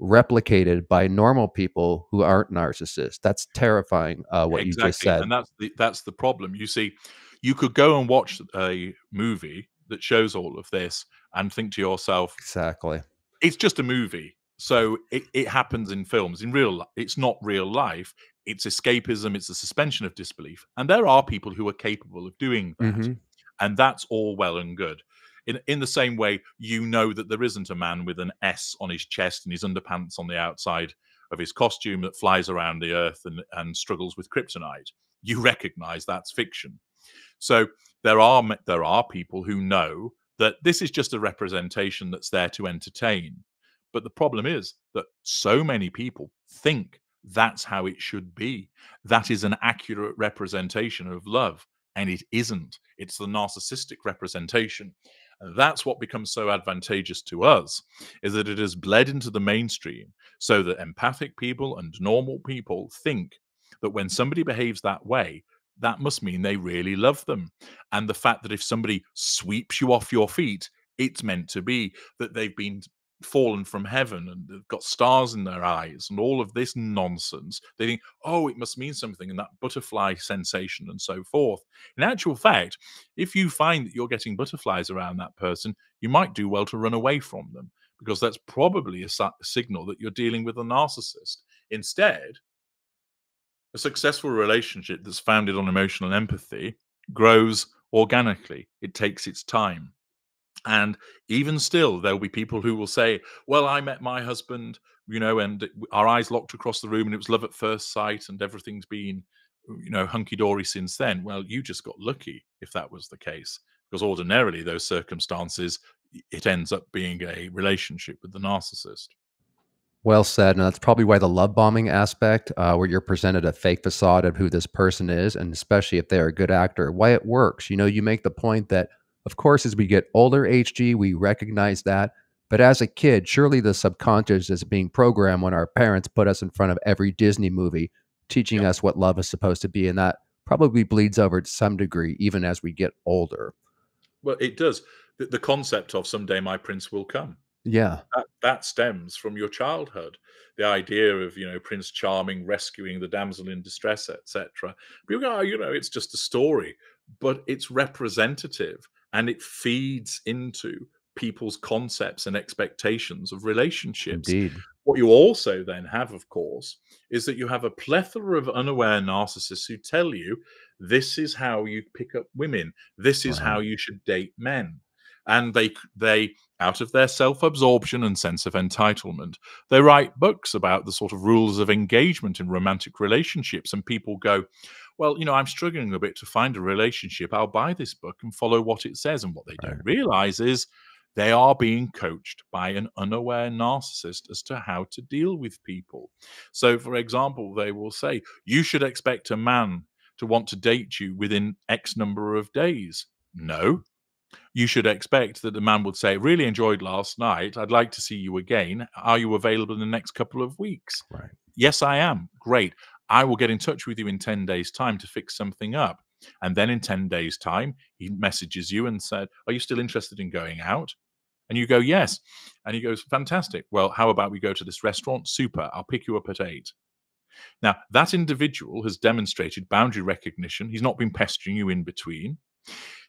replicated by normal people who aren't narcissists. That's terrifying, what you just
exactly,
said.
and that's the problem. You see, you could go and watch a movie that shows all of this and think to yourself,
Exactly.
it's just a movie. So it happens in films. In real life, it's not real life. It's escapism. It's a suspension of disbelief. And there are people who are capable of doing that.
Mhm.
And that's all well and good. In the same way, you know that there isn't a man with an S on his chest and his underpants on the outside of his costume that flies around the earth and struggles with kryptonite. You recognize that's fiction. So there are people who know that this is just a representation that's there to entertain. But the problem is that so many people think that's how it should be. That is an accurate representation of love. And it isn't. It's the narcissistic representation. And that's what becomes so advantageous to us, is that it has bled into the mainstream so that empathic people and normal people think that when somebody behaves that way, that must mean they really love them. And the fact that if somebody sweeps you off your feet, it's meant to be that they've been fallen from heaven and they've got stars in their eyes and all of this nonsense. They think, oh, it must mean something, and that butterfly sensation and so forth. In actual fact, if you find that you're getting butterflies around that person, you might do well to run away from them, because that's probably a signal that you're dealing with a narcissist. Instead, a successful relationship that's founded on emotional empathy grows organically. It takes its time. And even still, there'll be people who will say, well, I met my husband, and our eyes locked across the room and it was love at first sight and everything's been, hunky dory since then. Well, you just got lucky if that was the case, because ordinarily, those circumstances, it ends up being a relationship with the narcissist.
Well said, and that's probably why the love bombing aspect, where you're presented a fake facade of who this person is, and especially if they're a good actor, why it works. You make the point that, of course, as we get older, HG, we recognize that. But as a kid, surely the subconscious is being programmed when our parents put us in front of every Disney movie, teaching
Yeah.
us what love is supposed to be. And that probably bleeds over to some degree, even as we get older.
Well, it does. The concept of someday my prince will come.
Yeah,
That stems from your childhood. The idea of, Prince Charming rescuing the damsel in distress, etc. People go, "Oh, it's just a story," but it's representative and it feeds into people's concepts and expectations of relationships.
indeed.
What you also then have, of course, is that you have a plethora of unaware narcissists who tell you this is how you pick up women, this is
Right.
how you should date men. And they out of their self-absorption and sense of entitlement, they write books about the sort of rules of engagement in romantic relationships. And people go, well, I'm struggling a bit to find a relationship. I'll buy this book and follow what it says. And what they
Right.
don't realize is they are being coached by an unaware narcissist as to how to deal with people. So, for example, they will say, you should expect a man to want to date you within X number of days. No, you should expect that the man would say, really enjoyed last night. I'd like to see you again. Are you available in the next couple of weeks?
Right.
Yes, I am. Great. I will get in touch with you in 10 days' time to fix something up. And then in 10 days' time, he messages you and said, are you still interested in going out? And you go, yes. And he goes, fantastic. Well, how about we go to this restaurant? Super. I'll pick you up at 8. Now, that individual has demonstrated boundary recognition. He's not been pestering you in between.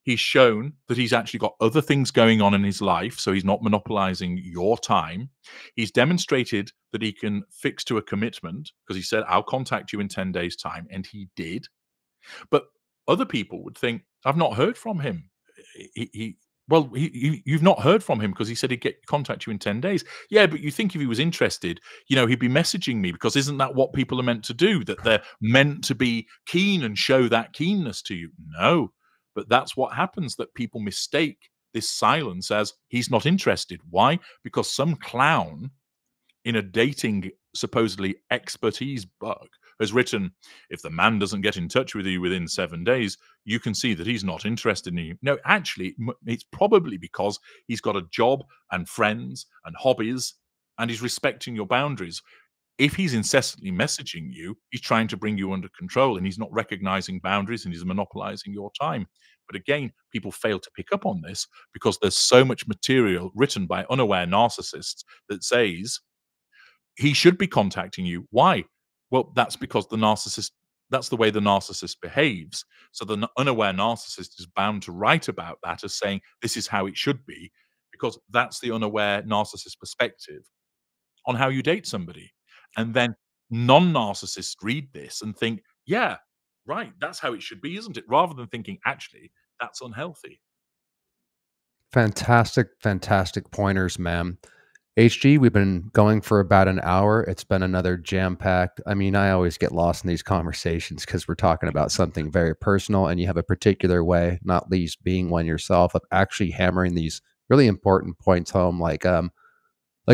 He's shown that he's actually got other things going on in his life, so he's not monopolizing your time. He's demonstrated that he can fix to a commitment, because he said, I'll contact you in 10 days' time, and he did. But other people would think, I've not heard from him. Well, you've not heard from him because he said he'd contact you in 10 days. Yeah, but you think if he was interested, he'd be messaging me, because isn't that what people are meant to do? That they're meant to be keen and show that keenness to you? No, but that's what happens, that people mistake this silence as he's not interested. Why? Because some clown in a dating supposedly expertise book has written, if the man doesn't get in touch with you within 7 days, you can see that he's not interested in you. No, actually, it's probably because he's got a job and friends and hobbies, and he's respecting your boundaries. If he's incessantly messaging you, he's trying to bring you under control, and he's not recognizing boundaries, and he's monopolizing your time. But again, people fail to pick up on this because there's so much material written by unaware narcissists that says he should be contacting you. Why? Well, that's because that's the way the narcissist behaves. So the unaware narcissist is bound to write about that as saying this is how it should be, because that's the unaware narcissist perspective on how you date somebody. And then non-narcissists read this and think, yeah, right, that's how it should be, isn't it? Rather than thinking, actually, that's unhealthy.
Fantastic, fantastic pointers, ma'am. HG, we've been going for about an hour. It's been another jam-packed. I mean, I always get lost in these conversations because we're talking about something very personal, and you have a particular way, not least being one yourself, of actually hammering these really important points home, like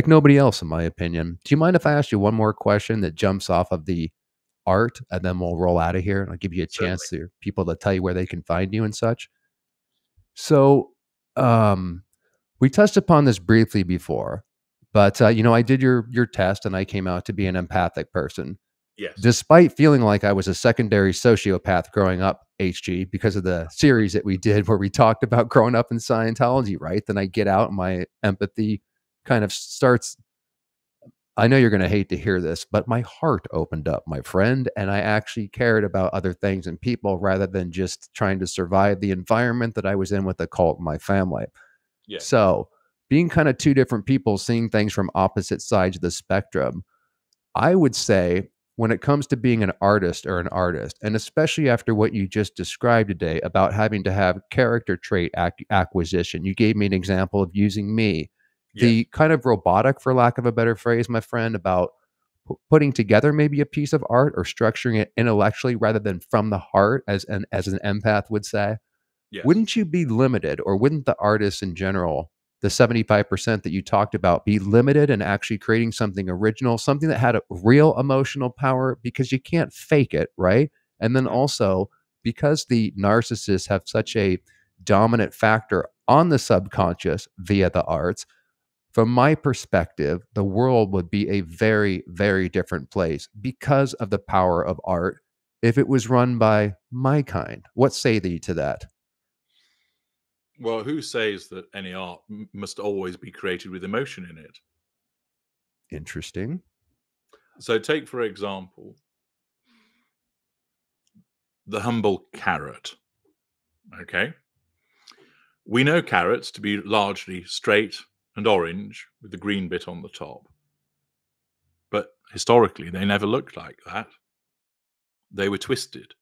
nobody else, in my opinion. Do you mind if I ask you one more question that jumps off of the art, and then we'll roll out of here, and I'll give you a
Certainly.
chance to people to tell you where they can find you and such? So, we touched upon this briefly before, but I did your test, and I came out to be an empathic person,
Yes.
despite feeling like I was a secondary sociopath growing up. HG, because of the series that we did where we talked about growing up in Scientology, right? Then I get out, and my empathy kind of starts. I know you're going to hate to hear this, but my heart opened up, my friend, and I actually cared about other things and people rather than just trying to survive the environment that I was in with the cult in my family.
Yes.
So, being kind of two different people seeing things from opposite sides of the spectrum, I would say when it comes to being an artist or an artist, and especially after what you just described today about having to have character trait acquisition, you gave me an example of using me.
Yes.
The kind of robotic, for lack of a better phrase, my friend, about putting together maybe a piece of art or structuring it intellectually rather than from the heart, as an empath would say.
Yes.
Wouldn't you be limited, or wouldn't the artists in general, the 75% that you talked about, be limited in actually creating something original, something that had a real emotional power because you can't fake it, right? And then
Mm.
also, because the narcissists have such a dominant factor on the subconscious via the arts, from my perspective, the world would be a very, very different place because of the power of art if it was run by my kind. What say thee to that?
Well, who says that any art must always be created with emotion in it?
Interesting.
So, take for example the humble carrot. Okay, we know carrots to be largely straight and orange with the green bit on the top, but historically they never looked like that. They were twisted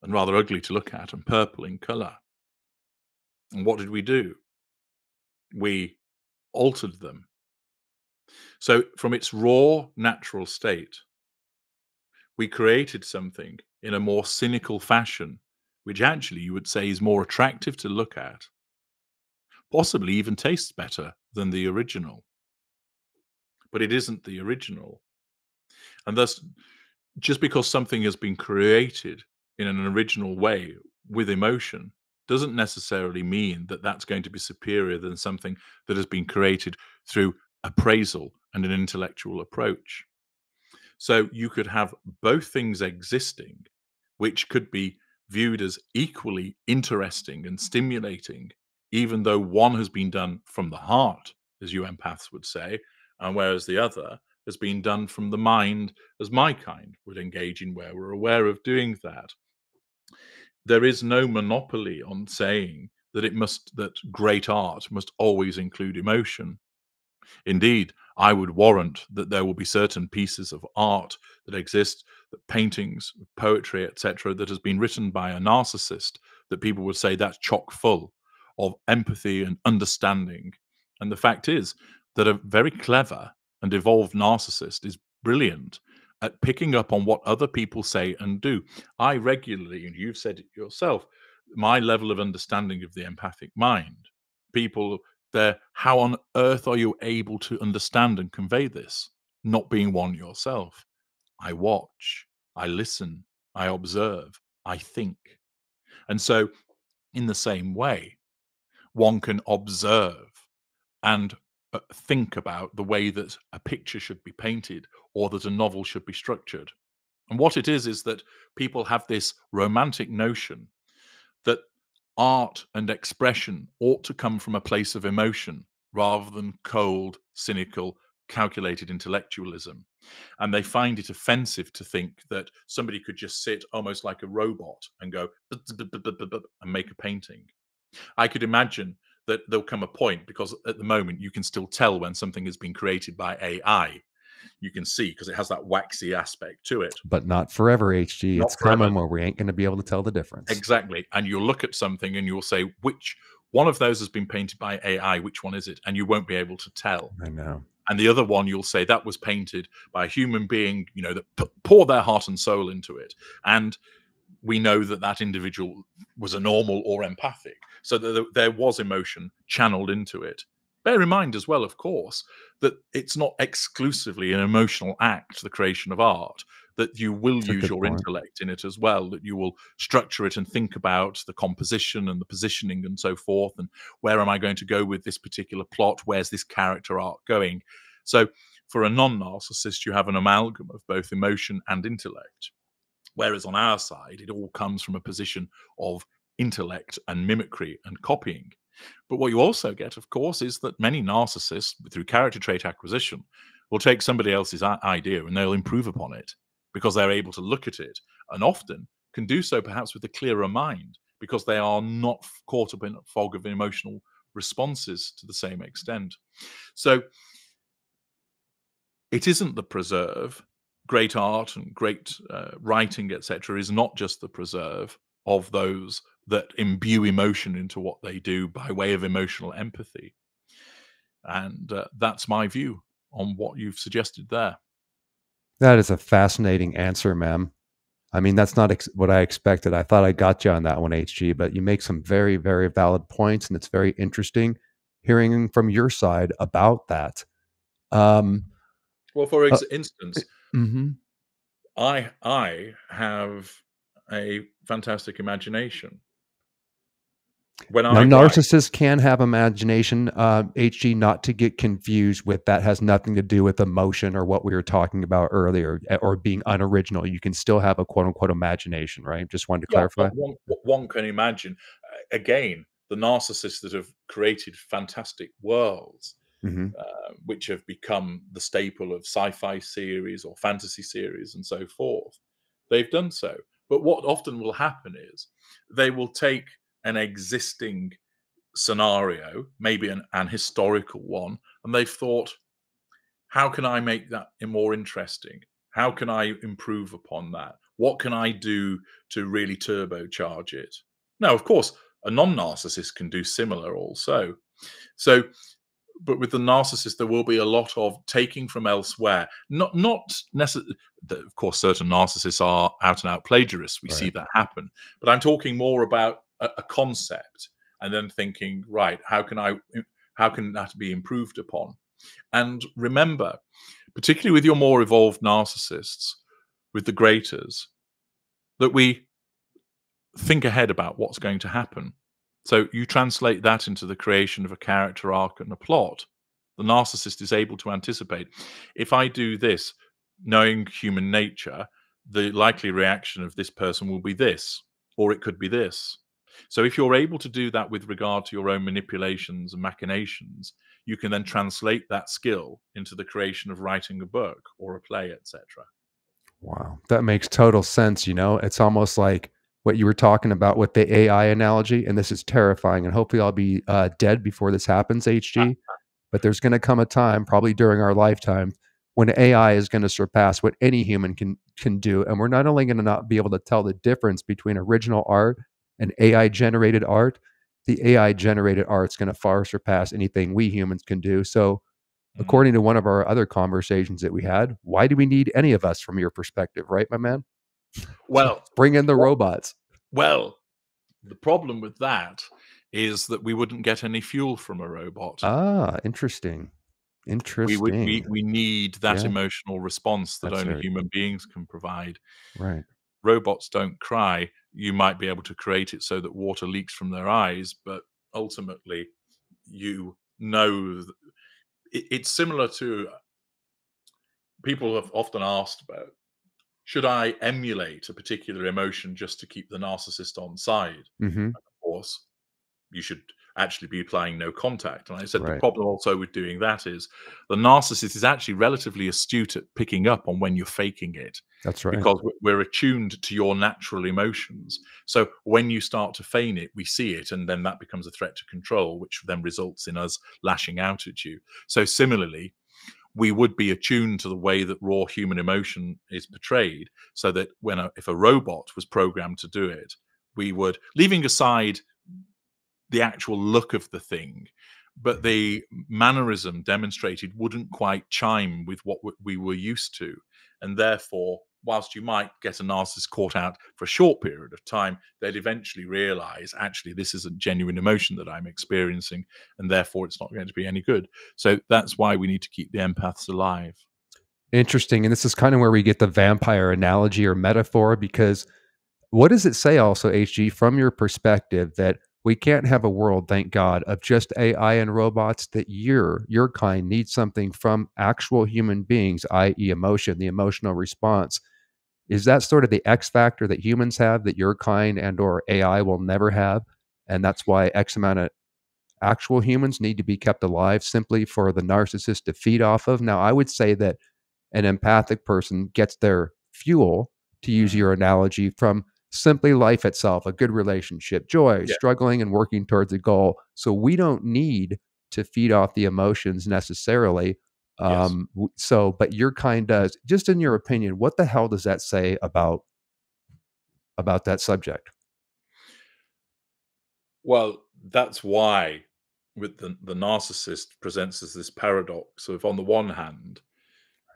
and rather ugly to look at and purple in color. And what did we do? We altered them. So, from its raw, natural state, we created something in a more cynical fashion, which actually you would say is more attractive to look at, possibly even tastes better than the original. But it isn't the original. And thus, just because something has been created in an original way with emotion doesn't necessarily mean that that's going to be superior than something that has been created through appraisal and an intellectual approach. So you could have both things existing, which could be viewed as equally interesting and stimulating, even though one has been done from the heart, as you empaths would say, and whereas the other has been done from the mind, as my kind would engage in, where we're aware of doing that. There is no monopoly on saying that great art must always include emotion. Indeed, I would warrant that there will be certain pieces of art that exist, that paintings, poetry, etc., that has been written by a narcissist, that people would say that's chock full of empathy and understanding. And the fact is that a very clever and evolved narcissist is brilliant at picking up on what other people say and do. I regularly, and you've said it yourself, my level of understanding of the empathic mind, people there, how on earth are you able to understand and convey this, not being one yourself? I watch, I listen, I observe, I think. And so, in the same way, one can observe and think about the way that a picture should be painted or that a novel should be structured. And what it is that people have this romantic notion that art and expression ought to come from a place of emotion rather than cold, cynical, calculated intellectualism. And they find it offensive to think that somebody could just sit almost like a robot and go and make a painting. I could imagine that there'll come a point, because at the moment you can still tell when something has been created by AI. You can see, because it has that waxy aspect to it.
But not forever, HG.
Not
It's
forever.
coming where we ain't going to be able to tell the difference.
Exactly. And you'll look at something and you'll say, which one of those has been painted by AI? Which one is it? And you won't be able to tell.
I know.
And the other one, you'll say that was painted by a human being, that poured their heart and soul into it. And we know that that individual was a normal or empathic. So that there was emotion channeled into it. Bear in mind as well, of course, that it's not exclusively an emotional act, the creation of art, that you will use your intellect in it as well, that you will structure it and think about the composition and the positioning and so forth, and where am I going to go with this particular plot, where's this character arc going. So for a non-narcissist, you have an amalgam of both emotion and intellect, whereas on our side, it all comes from a position of intellect and mimicry and copying. But what you also get, of course, is that many narcissists, through character trait acquisition, will take somebody else's idea and they'll improve upon it because they're able to look at it, and often can do so perhaps with a clearer mind because they are not caught up in a fog of emotional responses to the same extent. So it isn't the preserve. Great art and great writing, etc., is not just the preserve of those that imbue emotion into what they do by way of emotional empathy. And that's my view on what you've suggested there.
That is a fascinating answer, ma'am. I mean, that's not what I expected. I thought I got you on that one, HG, but you make some very, very valid points, and it's very interesting hearing from your side about that.
Well, for instance,
mm-hmm.
I have a fantastic imagination.
Now, narcissists can have imagination, HG, not to get confused with that has nothing to do with emotion or what we were talking about earlier, or being unoriginal. You can still have a quote-unquote imagination, right? Just wanted to clarify.
One can imagine, again, the narcissists that have created fantastic worlds, which have become the staple of sci-fi series or fantasy series and so forth. They've done so. But what often will happen is they will take an existing scenario, maybe an historical one, and they've thought, how can I make that more interesting? How can I improve upon that? What can I do to really turbocharge it? Now, of course, a non-narcissist can do similar also. So, but with the narcissist, there will be a lot of taking from elsewhere. Not necessarily, of course, certain narcissists are out-and-out plagiarists. We see that happen. But I'm talking more about a concept and then thinking, right, how can that be improved upon? And remember, particularly with your more evolved narcissists, with the greaters, that we think ahead about what's going to happen. So you translate that into the creation of a character arc and a plot. The narcissist is able to anticipate, if I do this, knowing human nature, the likely reaction of this person will be this, or it could be this. So if you're able to do that with regard to your own manipulations and machinations, you can then translate that skill into the creation of writing a book or a play, etc.
Wow, that makes total sense. It's almost like what you were talking about with the AI analogy, and this is terrifying, and hopefully I'll be dead before this happens, HG. But there's going to come a time, probably during our lifetime, when AI is going to surpass what any human can do, and we're not only going to not be able to tell the difference between original art and AI-generated art, the AI generated art's going to far surpass anything we humans can do. So,
Mm.
according to one of our other conversations that we had, why do we need any of us from your perspective, right, my man?
Well,
Bring in the
what
robots.
well, the problem with that is that we wouldn't get any fuel from a robot.
Ah, interesting. Interesting.
We need that
Yeah,
emotional response that
that's
only
right.
human beings can provide.
Right.
Robots don't cry. You might be able to create it so that water leaks from their eyes, but ultimately, you know, it's similar to people have often asked about, should I emulate a particular emotion just to keep the narcissist on side?
Mhm.
Of course, you should actually be applying no contact. And I said the
Right.
problem also with doing that is the narcissist is actually relatively astute at picking up on when you're faking it,
That's right.
because we're attuned to your natural emotions. So when you start to feign it, we see it, and then that becomes a threat to control, which then results in us lashing out at you. So similarly, we would be attuned to the way that raw human emotion is portrayed, so that if a robot was programmed to do it, we would, leaving aside the actual look of the thing, but the mannerism demonstrated wouldn't quite chime with what we were used to. And therefore, whilst you might get a narcissist caught out for a short period of time, they'd eventually realize, actually, this is a genuine emotion that I'm experiencing, and therefore it's not going to be any good. So that's why we need to keep the empaths alive.
Interesting, and this is kind of where we get the vampire analogy or metaphor, because what does it say also, HG, from your perspective, that we can't have a world, thank God, of just AI and robots, that your kind needs something from actual human beings, i.e. emotion, the emotional response. Is that sort of the X factor that humans have that your kind and or AI will never have? And that's why X amount of actual humans need to be kept alive simply for the narcissist to feed off of. Now, I would say that an empathic person gets their fuel, to use
Mm.
your analogy, from simply life itself, a good relationship, joy,
Yeah.
struggling and working towards a goal. So we don't need to feed off the emotions necessarily.
Yes.
But your kind does. Just in your opinion, what the hell does that say about that subject?
Well, that's why with the narcissist presents as this paradox of, on the one hand,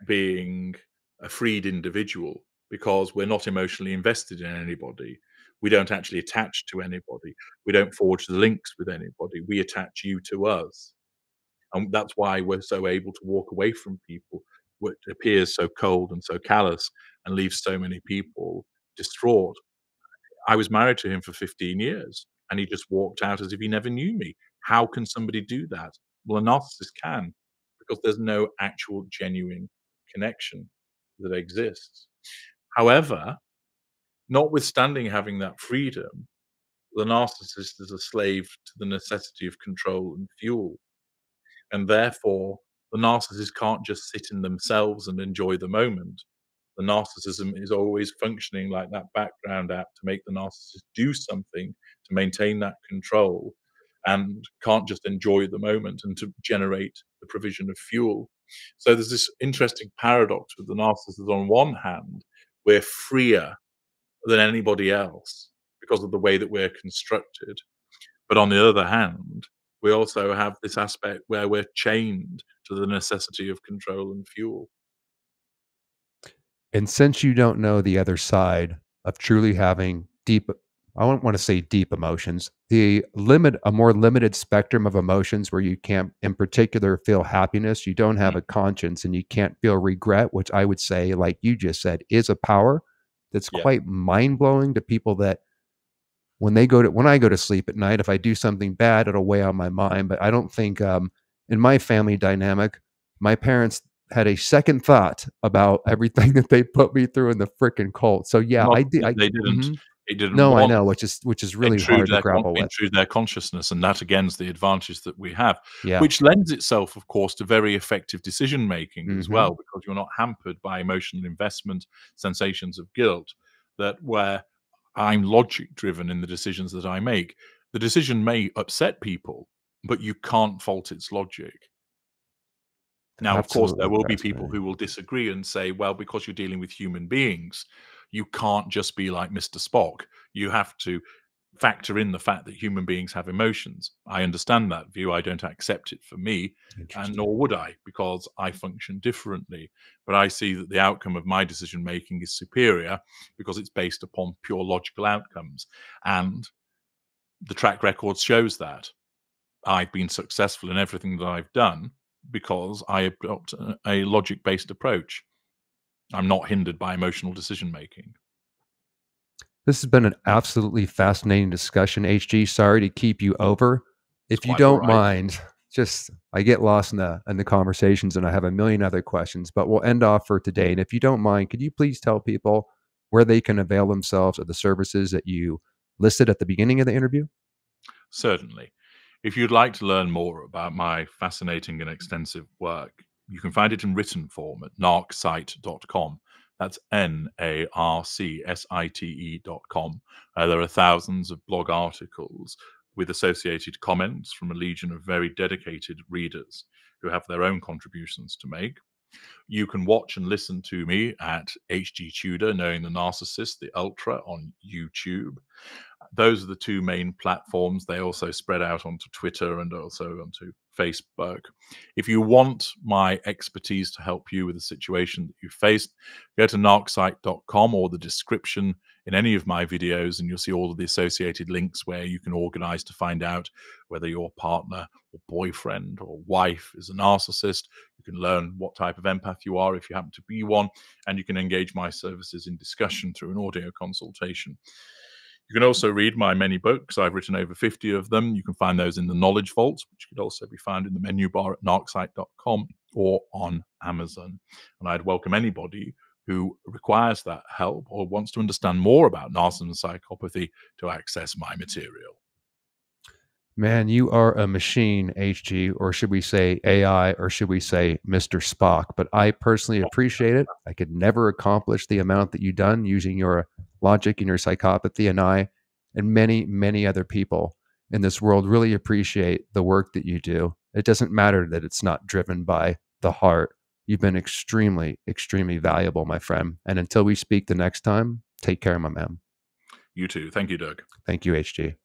being a freed individual, because we're not emotionally invested in anybody. We don't actually attach to anybody. We don't forge the links with anybody. We attach you to us. And that's why we're so able to walk away from people, which appears so cold and so callous and leaves so many people distraught. I was married to him for 15 years, and he just walked out as if he never knew me. How can somebody do that? Well, a narcissist can, because there's no actual genuine connection that exists. However, notwithstanding having that freedom, the narcissist is a slave to the necessity of control and fuel. And therefore, the narcissist can't just sit in themselves and enjoy the moment. The narcissism is always functioning like that background app to make the narcissist do something to maintain that control, and can't just enjoy the moment and to generate the provision of fuel. So there's this interesting paradox with the narcissist. On one hand, we're freer than anybody else because of the way that we're constructed. But on the other hand, we also have this aspect where we're chained to the necessity of control and fuel.
And since you don't know the other side of truly having deep, I don't want to say deep emotions, a more limited spectrum of emotions where you can't, in particular, feel happiness, you don't have
Mm,
a conscience and you can't feel regret, which I would say, like you just said, is a power that's
yeah.
quite mind blowing to people that when I go to sleep at night, if I do something bad, it'll weigh on my mind. But I don't think in my family dynamic, my parents had a second thought about everything that they put me through in the freaking cult. So yeah,
Not
I did.
they didn't.
Mhm.
It didn't
No, I know,
once
which is really hard to grapple with.
intrude their consciousness, and that again is the advantage that we have,
Yeah.
which lends itself, of course, to very effective decision making as
Hmm.
well, because you're not hampered by emotional investment, sensations of guilt, that where I'm logic driven in the decisions that I make. The decision may upset people, but you can't fault its logic. Now, of course, there
Absolutely
will be people
fascinating.
who will disagree and say, well, because you're dealing with human beings, you can't just be like Mr. Spock. You have to factor in the fact that human beings have emotions. I understand that view. I don't accept it for me, and
Interesting.
nor would I, because I function differently. But I see that the outcome of my decision making is superior because it's based upon pure logical outcomes. And the track record shows that. I've been successful in everything that I've done because I adopt a logic based approach. I'm not hindered by emotional decision making.
This has been an absolutely fascinating discussion, HG. Sorry to keep you over.
It's
If you
quite all
don't
right.
mind, just I get lost in the conversations and I have a million other questions, but we'll end off for today. And if you don't mind, could you please tell people where they can avail themselves of the services that you listed at the beginning of the interview?
Certainly. If you'd like to learn more about my fascinating and extensive work, you can find it in written form at narcsite.com. That's narcsite.com. There are thousands of blog articles with associated comments from a legion of very dedicated readers who have their own contributions to make. You can watch and listen to me at HG Tudor, Knowing the Narcissist, the Ultra on YouTube. Those are the two main platforms. They also spread out onto Twitter and also onto Facebook. If you want my expertise to help you with the situation that you faced, go to narcsite.com or the description in any of my videos, and you'll see all of the associated links where you can organize to find out whether your partner or boyfriend or wife is a narcissist. You can learn what type of empath you are if you happen to be one, and you can engage my services in discussion through an audio consultation. You can also read my many books. I've written over 50 of them. You can find those in the Knowledge Vault, which could also be found in the menu bar at narcsite.com or on Amazon. And I'd welcome anybody who requires that help or wants to understand more about narcissism and psychopathy to access my material.
Man, you are a machine, HG, or should we say AI, or should we say Mr. Spock? But I personally appreciate it. I could never accomplish the amount that you've done using your logic and your psychopathy, and I and many, many other people in this world really appreciate the work that you do. It doesn't matter that it's not driven by the heart. You've been extremely, extremely valuable, my friend. And until we speak the next time, take care, my man.
You too. Thank you, Doug.
Thank you, HG.